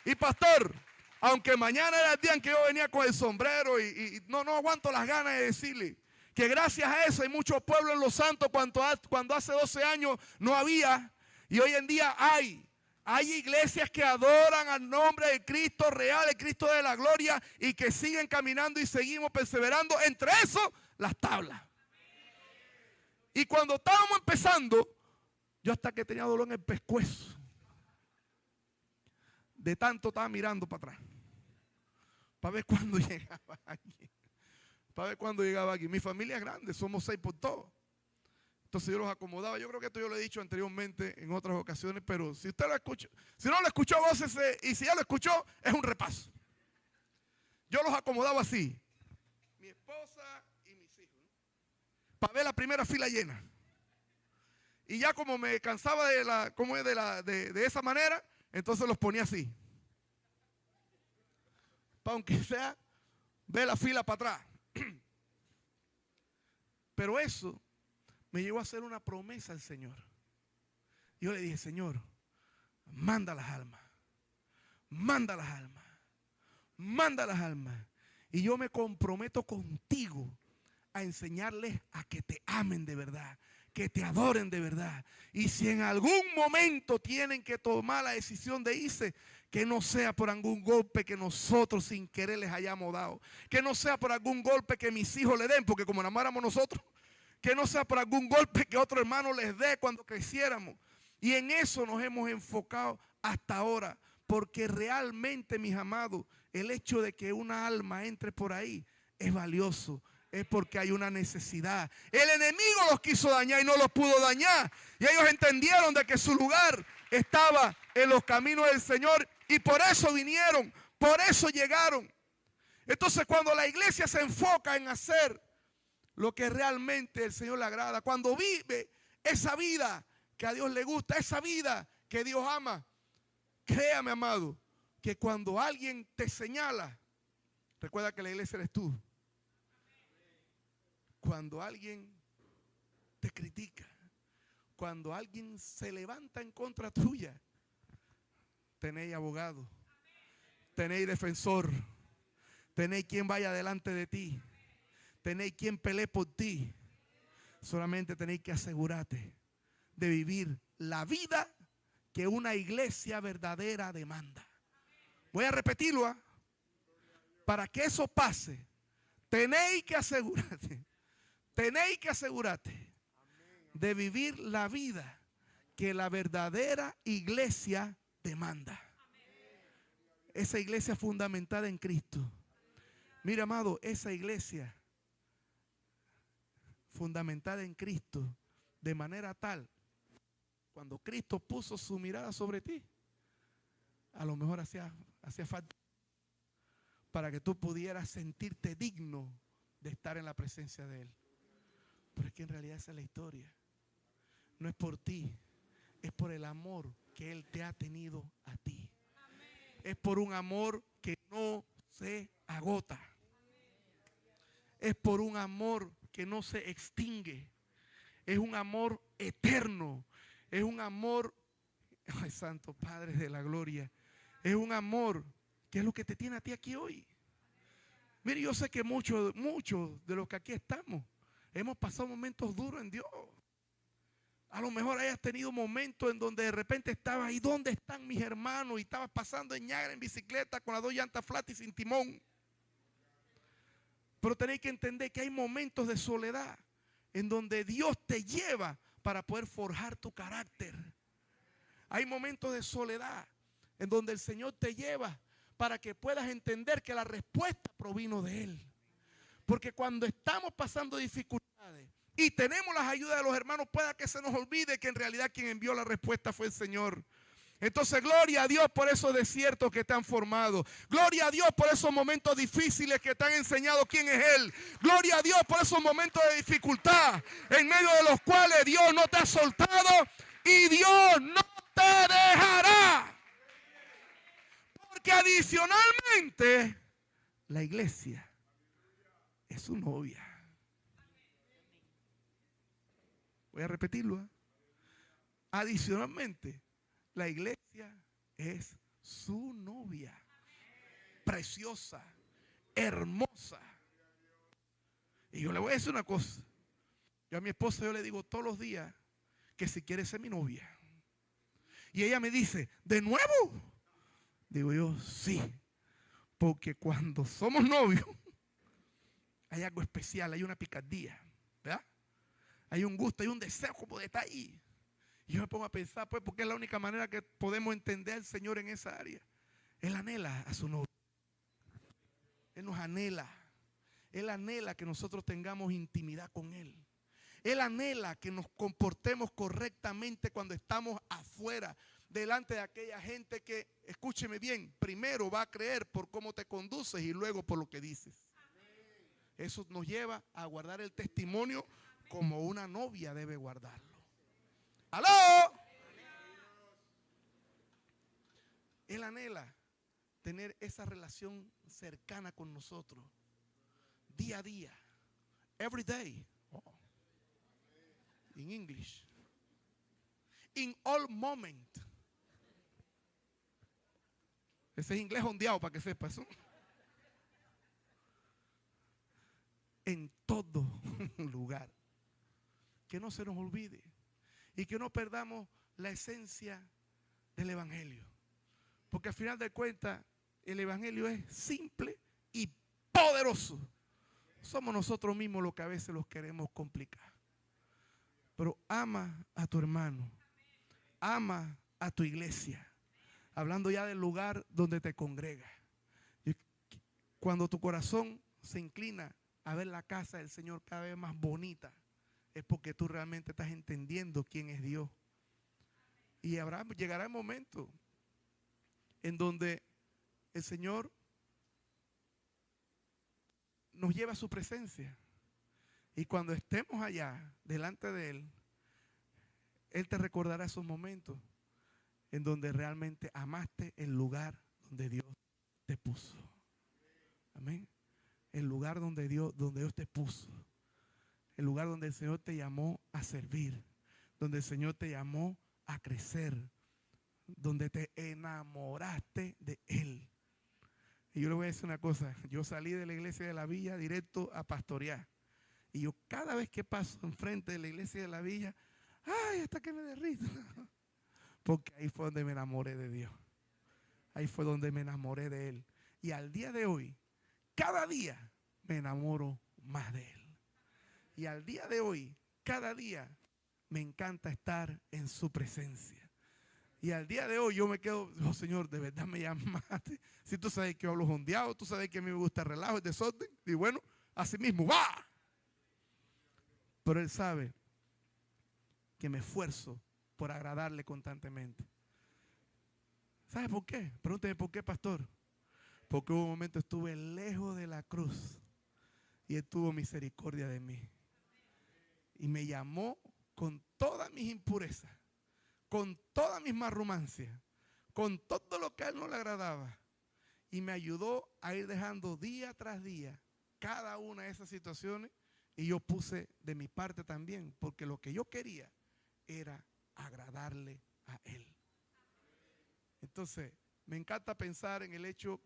Y pastor, aunque mañana era el día en que yo venía con el sombrero y no aguanto las ganas de decirle que gracias a eso hay muchos pueblos en Los Santos cuando hace 12 años no había, y hoy en día hay. Hay iglesias que adoran al nombre de Cristo real, el Cristo de la gloria, y que siguen caminando y seguimos perseverando. Entre eso, las tablas. Y cuando estábamos empezando, yo hasta que tenía dolor en el pescuezo. De tanto estaba mirando para atrás. Para ver cuándo llegaba alguien. Para ver cuándo llegaba alguien. Mi familia es grande, somos 6 por todo. Entonces yo los acomodaba. Yo creo que esto yo lo he dicho anteriormente en otras ocasiones, pero si usted lo escucha, si no lo escuchó, gócese, y si ya lo escuchó, es un repaso. Yo los acomodaba así. Mi esposa y mis hijos, ¿no? Para ver la primera fila llena. Y ya como me cansaba de esa manera, entonces los ponía así. Para aunque sea, ver la fila para atrás. Pero eso me llevó a hacer una promesa al Señor. Yo le dije, Señor, manda las almas. Manda las almas. Manda las almas. Y yo me comprometo contigo a enseñarles a que te amen de verdad, que te adoren de verdad. Y si en algún momento tienen que tomar la decisión de irse, que no sea por algún golpe que nosotros sin querer les hayamos dado. Que no sea por algún golpe que mis hijos le den, porque como enamoramos nosotros. Que no sea por algún golpe que otro hermano les dé cuando creciéramos. Y en eso nos hemos enfocado hasta ahora. Porque realmente, mis amados, el hecho de que una alma entre por ahí es valioso. Es porque hay una necesidad. El enemigo los quiso dañar y no los pudo dañar. Y ellos entendieron de que su lugar estaba en los caminos del Señor. Y por eso vinieron, por eso llegaron. Entonces cuando la iglesia se enfoca en hacer lo que realmente el Señor le agrada, cuando vive esa vida que a Dios le gusta, esa vida que Dios ama, créame, amado, que cuando alguien te señala, recuerda que la iglesia eres tú. Cuando alguien te critica, cuando alguien se levanta en contra tuya, tenéis abogado, tenéis defensor, tenéis quien vaya delante de ti, tenéis quien pelee por ti. Solamente tenéis que asegurarte de vivir la vida que una iglesia verdadera demanda. Voy a repetirlo, ¿eh? Para que eso pase, tenéis que asegurarte de vivir la vida que la verdadera iglesia demanda. Esa iglesia fundamentada en Cristo. Mira, amado, esa iglesia fundamentada en Cristo de manera tal, cuando Cristo puso su mirada sobre ti, a lo mejor hacía falta. para que tú pudieras sentirte digno de estar en la presencia de Él. Pero es que en realidad esa es la historia. No es por ti, es por el amor que Él te ha tenido a ti. Es por un amor que no se agota. Es por un amor que no se extingue. Es un amor eterno. Es un amor, ay, Santo Padre de la gloria. Es un amor que es lo que te tiene a ti aquí hoy. Mire, yo sé que muchos de los que aquí estamos hemos pasado momentos duros en Dios. A lo mejor hayas tenido momentos en donde de repente estabas ahí, ¿dónde están mis hermanos? Y estabas pasando en Ñagra en bicicleta con las 2 llantas flat y sin timón. Pero tenéis que entender que hay momentos de soledad en donde Dios te lleva para poder forjar tu carácter. Hay momentos de soledad en donde el Señor te lleva para que puedas entender que la respuesta provino de Él. Porque cuando estamos pasando dificultades y tenemos las ayudas de los hermanos, pueda que se nos olvide que en realidad quien envió la respuesta fue el Señor. Entonces, gloria a Dios por esos desiertos que te han formado. Gloria a Dios por esos momentos difíciles que te han enseñado quién es Él. Gloria a Dios por esos momentos de dificultad en medio de los cuales Dios no te ha soltado y Dios no te dejará. Porque adicionalmente, la iglesia es su novia. Voy a repetirlo. Adicionalmente, la iglesia es su novia. Preciosa, hermosa. Y yo le voy a decir una cosa. Yo a mi esposa yo le digo todos los días que si quiere ser mi novia. Y ella me dice, ¿de nuevo? Digo yo, sí. Porque cuando somos novios, hay algo especial, hay una picardía, ¿verdad? Hay un gusto, hay un deseo como de estar ahí. Y yo me pongo a pensar, pues, porque es la única manera que podemos entender al Señor en esa área. Él anhela a su novio. Él nos anhela. Él anhela que nosotros tengamos intimidad con Él. Él anhela que nos comportemos correctamente cuando estamos afuera, delante de aquella gente que, escúcheme bien, primero va a creer por cómo te conduces y luego por lo que dices. Eso nos lleva a guardar el testimonio como una novia debe guardarlo. ¡Aló! Él anhela tener esa relación cercana con nosotros, día a día, every day. Oh. In English. In all moment. Ese es inglés ondeado para que sepa eso. En todo lugar. Que no se nos olvide. Y que no perdamos la esencia del evangelio. Porque al final de cuentas, el evangelio es simple y poderoso. Somos nosotros mismos los que a veces los queremos complicar. Pero ama a tu hermano. Ama a tu iglesia. Hablando ya del lugar donde te congregas. Cuando tu corazón se inclina a ver la casa del Señor cada vez más bonita, es porque tú realmente estás entendiendo quién es Dios. Y llegará el momento en donde el Señor nos lleva a su presencia. Y cuando estemos allá, delante de Él, Él te recordará esos momentos en donde realmente amaste el lugar donde Dios te puso. Amén. El lugar donde Dios te puso. El lugar donde el Señor te llamó a servir. Donde el Señor te llamó a crecer. Donde te enamoraste de Él. Y yo le voy a decir una cosa. Yo salí de la iglesia de la villa directo a pastorear. Y yo cada vez que paso enfrente de la iglesia de la villa, ay, hasta que me derrito. Porque ahí fue donde me enamoré de Dios. Ahí fue donde me enamoré de Él. Y al día de hoy, cada día me enamoro más de Él. Y al día de hoy, cada día me encanta estar en su presencia. Y al día de hoy yo me quedo, oh Señor, de verdad me llamaste. Si tú sabes que yo hablo jondeado, tú sabes que a mí me gusta el relajo, el desorden. Y bueno, así mismo, ¡va! Pero Él sabe que me esfuerzo por agradarle constantemente. ¿Sabe por qué? Pregúnteme por qué, pastor. Porque hubo un momento estuve lejos de la cruz y Él tuvo misericordia de mí. Y me llamó con todas mis impurezas, con todas mis marrumancias, con todo lo que a Él no le agradaba. Y me ayudó a ir dejando día tras día cada una de esas situaciones. Y yo puse de mi parte también, porque lo que yo quería era agradarle a Él. Entonces, me encanta pensar en el hecho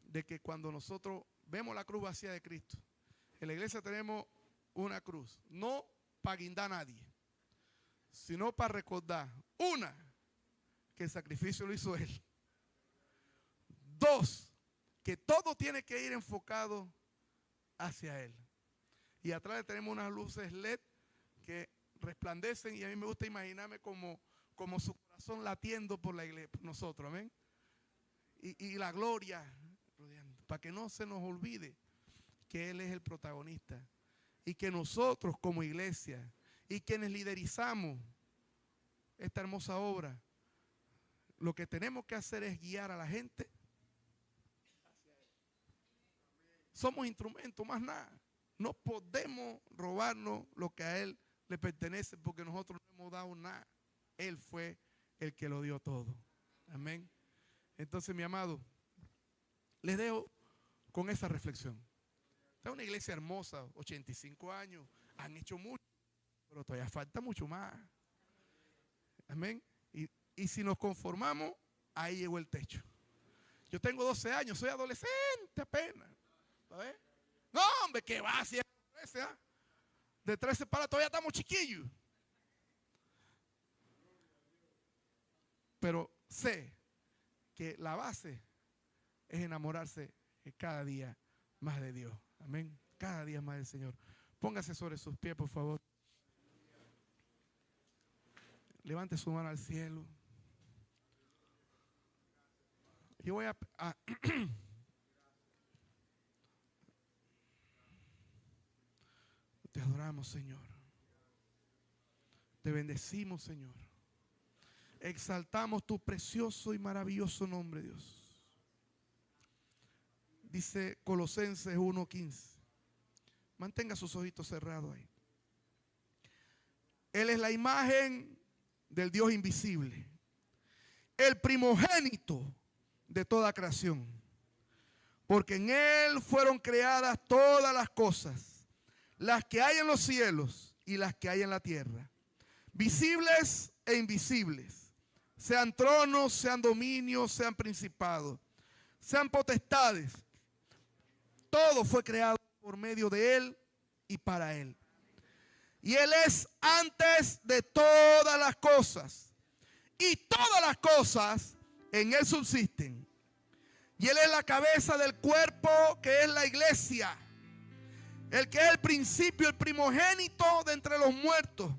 de que cuando nosotros vemos la cruz vacía de Cristo, en la iglesia tenemos una cruz, no para guindar a nadie, sino para recordar, una, que el sacrificio lo hizo Él. Dos, que todo tiene que ir enfocado hacia Él. Y atrás tenemos unas luces LED que resplandecen y a mí me gusta imaginarme como su corazón latiendo por la iglesia, por nosotros, amén. Y la gloria, para que no se nos olvide que Él es el protagonista y que nosotros como iglesia y quienes liderizamos esta hermosa obra, lo que tenemos que hacer es guiar a la gente hacia Él. Somos instrumentos, más nada. No podemos robarnos lo que a Él le pertenece porque nosotros no hemos dado nada. Él fue el que lo dio todo. Amén. Entonces, mi amado, les dejo con esa reflexión. Esta es una iglesia hermosa, 85 años, han hecho mucho, pero todavía falta mucho más. Amén. Y si nos conformamos, ahí llegó el techo. Yo tengo 12 años, soy adolescente apenas. ¿Sabes? No, hombre, que va hacia 13, ¿eh? De 13 para todavía estamos chiquillos. Pero sé que la base es enamorarse cada día más de Dios. Amén. Cada día más del Señor. Póngase sobre sus pies, por favor. Levante su mano al cielo. Yo voy a te adoramos, Señor. Te bendecimos, Señor. Exaltamos tu precioso y maravilloso nombre, Dios. Dice Colosenses 1:15. Mantenga sus ojitos cerrados ahí. Él es la imagen del Dios invisible, el primogénito de toda creación, porque en Él fueron creadas todas las cosas, las que hay en los cielos y las que hay en la tierra, visibles e invisibles, sean tronos, sean dominios, sean principados, sean potestades. Todo fue creado por medio de Él y para Él. Y Él es antes de todas las cosas. Y todas las cosas en Él subsisten. Y Él es la cabeza del cuerpo que es la iglesia. El que es el principio, el primogénito de entre los muertos.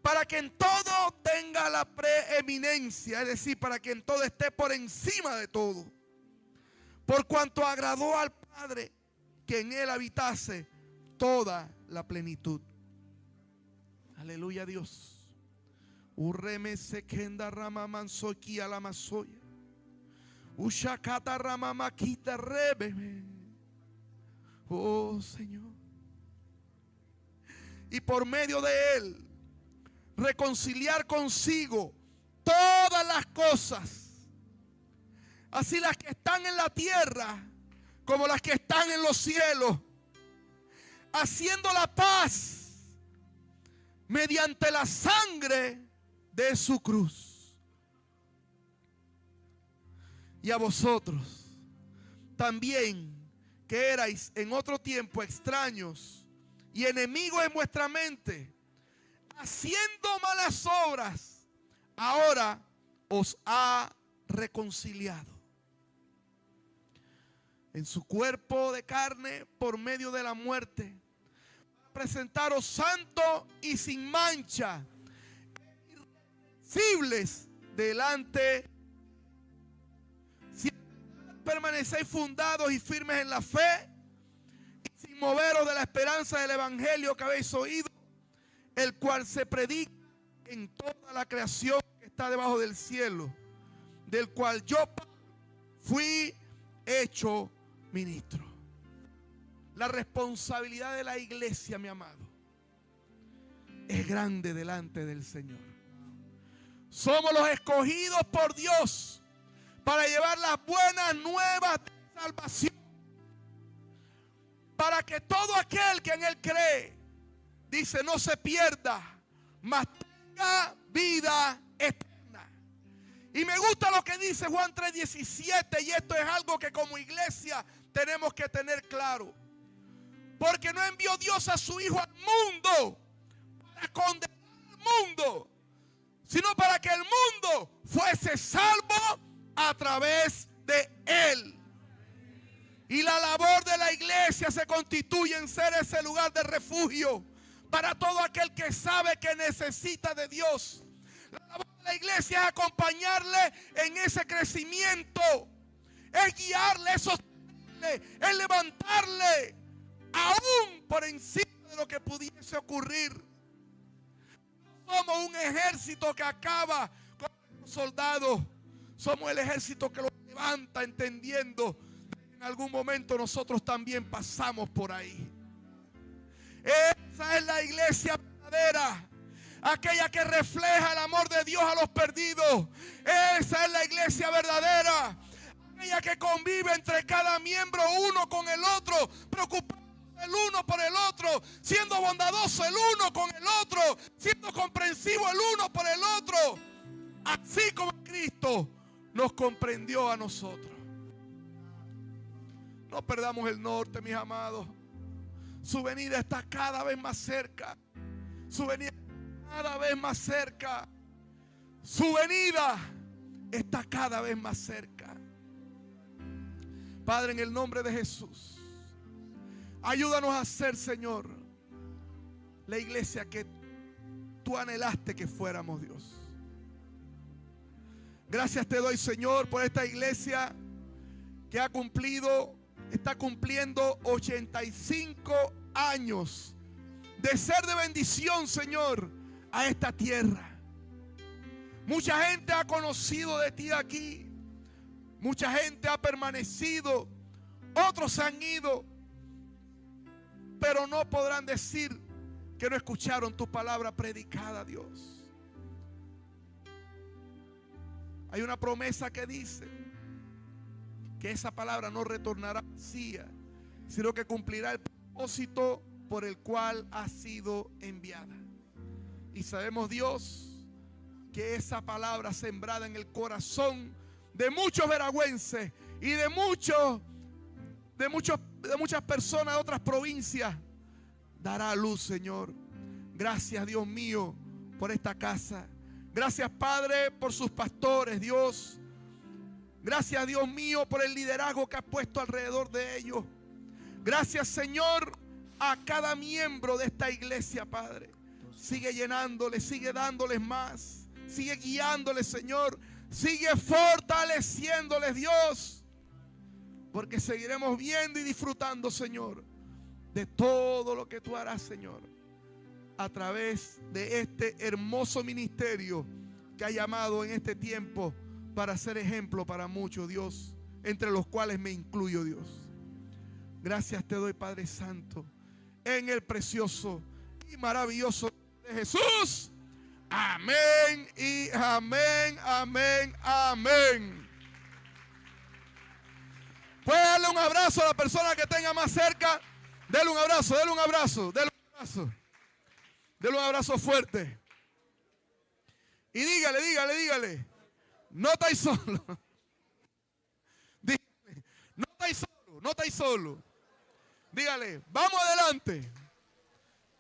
Para que en todo tenga la preeminencia. Es decir, para que en todo esté por encima de todo. Por cuanto agradó al Padre que en Él habitase toda la plenitud. Aleluya, Dios. Urreme sekenda rama mansoki a la masoya. Ushakata rama maquita rebeme. Oh Señor. Y por medio de Él reconciliar consigo todas las cosas, así las que están en la tierra como las que están en los cielos, haciendo la paz mediante la sangre de su cruz. Y a vosotros también, que erais en otro tiempo extraños y enemigos en vuestra mente, haciendo malas obras, ahora os ha reconciliado en su cuerpo de carne por medio de la muerte, presentaros santos y sin mancha, irreprensibles delante. Si permanecéis fundados y firmes en la fe, y sin moveros de la esperanza del evangelio que habéis oído, el cual se predica en toda la creación que está debajo del cielo, del cual yo fui hecho ministro. La responsabilidad de la iglesia, mi amado, es grande delante del Señor. Somos los escogidos por Dios para llevar las buenas nuevas de salvación, para que todo aquel que en Él cree, dice, no se pierda, mas tenga vida eterna. Y me gusta lo que dice Juan 3:17, y esto es algo que como iglesia tenemos que tener claro. Porque no envió Dios a su Hijo al mundo para condenar al mundo, sino para que el mundo fuese salvo a través de Él. Y la labor de la iglesia se constituye en ser ese lugar de refugio para todo aquel que sabe que necesita de Dios. La labor de la iglesia es acompañarle en ese crecimiento, es guiarle, es sostenerle, es levantarle, aún por encima de lo que pudiese ocurrir. Somos un ejército que acaba con los soldados. Somos el ejército que los levanta, entendiendo que en algún momento nosotros también pasamos por ahí. Esa es la iglesia verdadera, aquella que refleja el amor de Dios a los perdidos. Esa es la iglesia verdadera, aquella que convive entre cada miembro uno con el otro, preocupado el uno por el otro, siendo bondadoso el uno con el otro, siendo comprensivo el uno por el otro, así como Cristo nos comprendió a nosotros. No perdamos el norte, mis amados. Su venida está cada vez más cerca. Su venida está cada vez más cerca. Su venida está cada vez más cerca. Padre, en el nombre de Jesús, ayúdanos a ser, Señor, la iglesia que tú anhelaste que fuéramos, Dios. Gracias te doy, Señor, por esta iglesia que está cumpliendo 85 años de ser de bendición, Señor, a esta tierra. Mucha gente ha conocido de ti aquí. Mucha gente ha permanecido. Otros se han ido, pero no podrán decir que no escucharon tu palabra predicada, Dios. Hay una promesa que dice que esa palabra no retornará vacía, sino que cumplirá el propósito por el cual ha sido enviada. Y sabemos, Dios, que esa palabra sembrada en el corazón de muchos veragüenses y de muchas personas de otras provincias dará luz, Señor. Gracias, Dios mío, por esta casa. Gracias, Padre, por sus pastores, Dios. Gracias, Dios mío, por el liderazgo que has puesto alrededor de ellos. Gracias, Señor, a cada miembro de esta iglesia, Padre. Sigue llenándoles, sigue dándoles más. Sigue guiándoles, Señor. Sigue fortaleciéndoles, Dios. Porque seguiremos viendo y disfrutando, Señor, de todo lo que tú harás, Señor, a través de este hermoso ministerio que ha llamado en este tiempo para ser ejemplo para muchos, Dios, entre los cuales me incluyo, Dios. Gracias te doy, Padre Santo, en el precioso y maravilloso de Jesús. Amén y amén, amén, amén. Puede darle un abrazo a la persona que tenga más cerca. Dele un abrazo, dele un abrazo, dele un abrazo. Dele un abrazo fuerte. Y dígale. No estáis solo. Dígale, no estáis solo. Dígale, vamos adelante.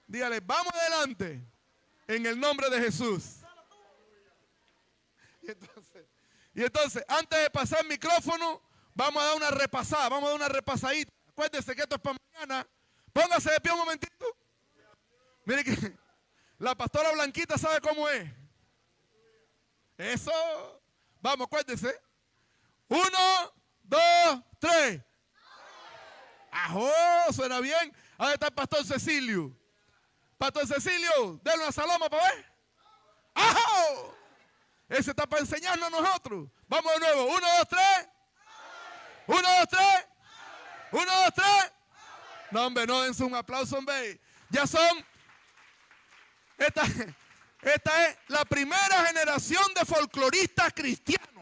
Dígale, vamos adelante. En el nombre de Jesús. Y entonces, antes de pasar el micrófono, vamos a dar una repasada, vamos a dar una repasadita. Acuérdense que esto es para mañana. Póngase de pie un momentito. Mire que la pastora Blanquita sabe cómo es. Eso. Vamos, acuérdense. 1, 2, 3. ¡Ajo! Suena bien. Ahí está el pastor Cecilio. Pastor Cecilio, denle una saloma para ver. ¡Ajo! Ese está para enseñarnos a nosotros. Vamos de nuevo. 1, 2, 3. 1, 2, 3. 1, 2, 3. No, hombre, no dense un aplauso, hombre. Ya son. Esta es la primera generación de folcloristas cristianos.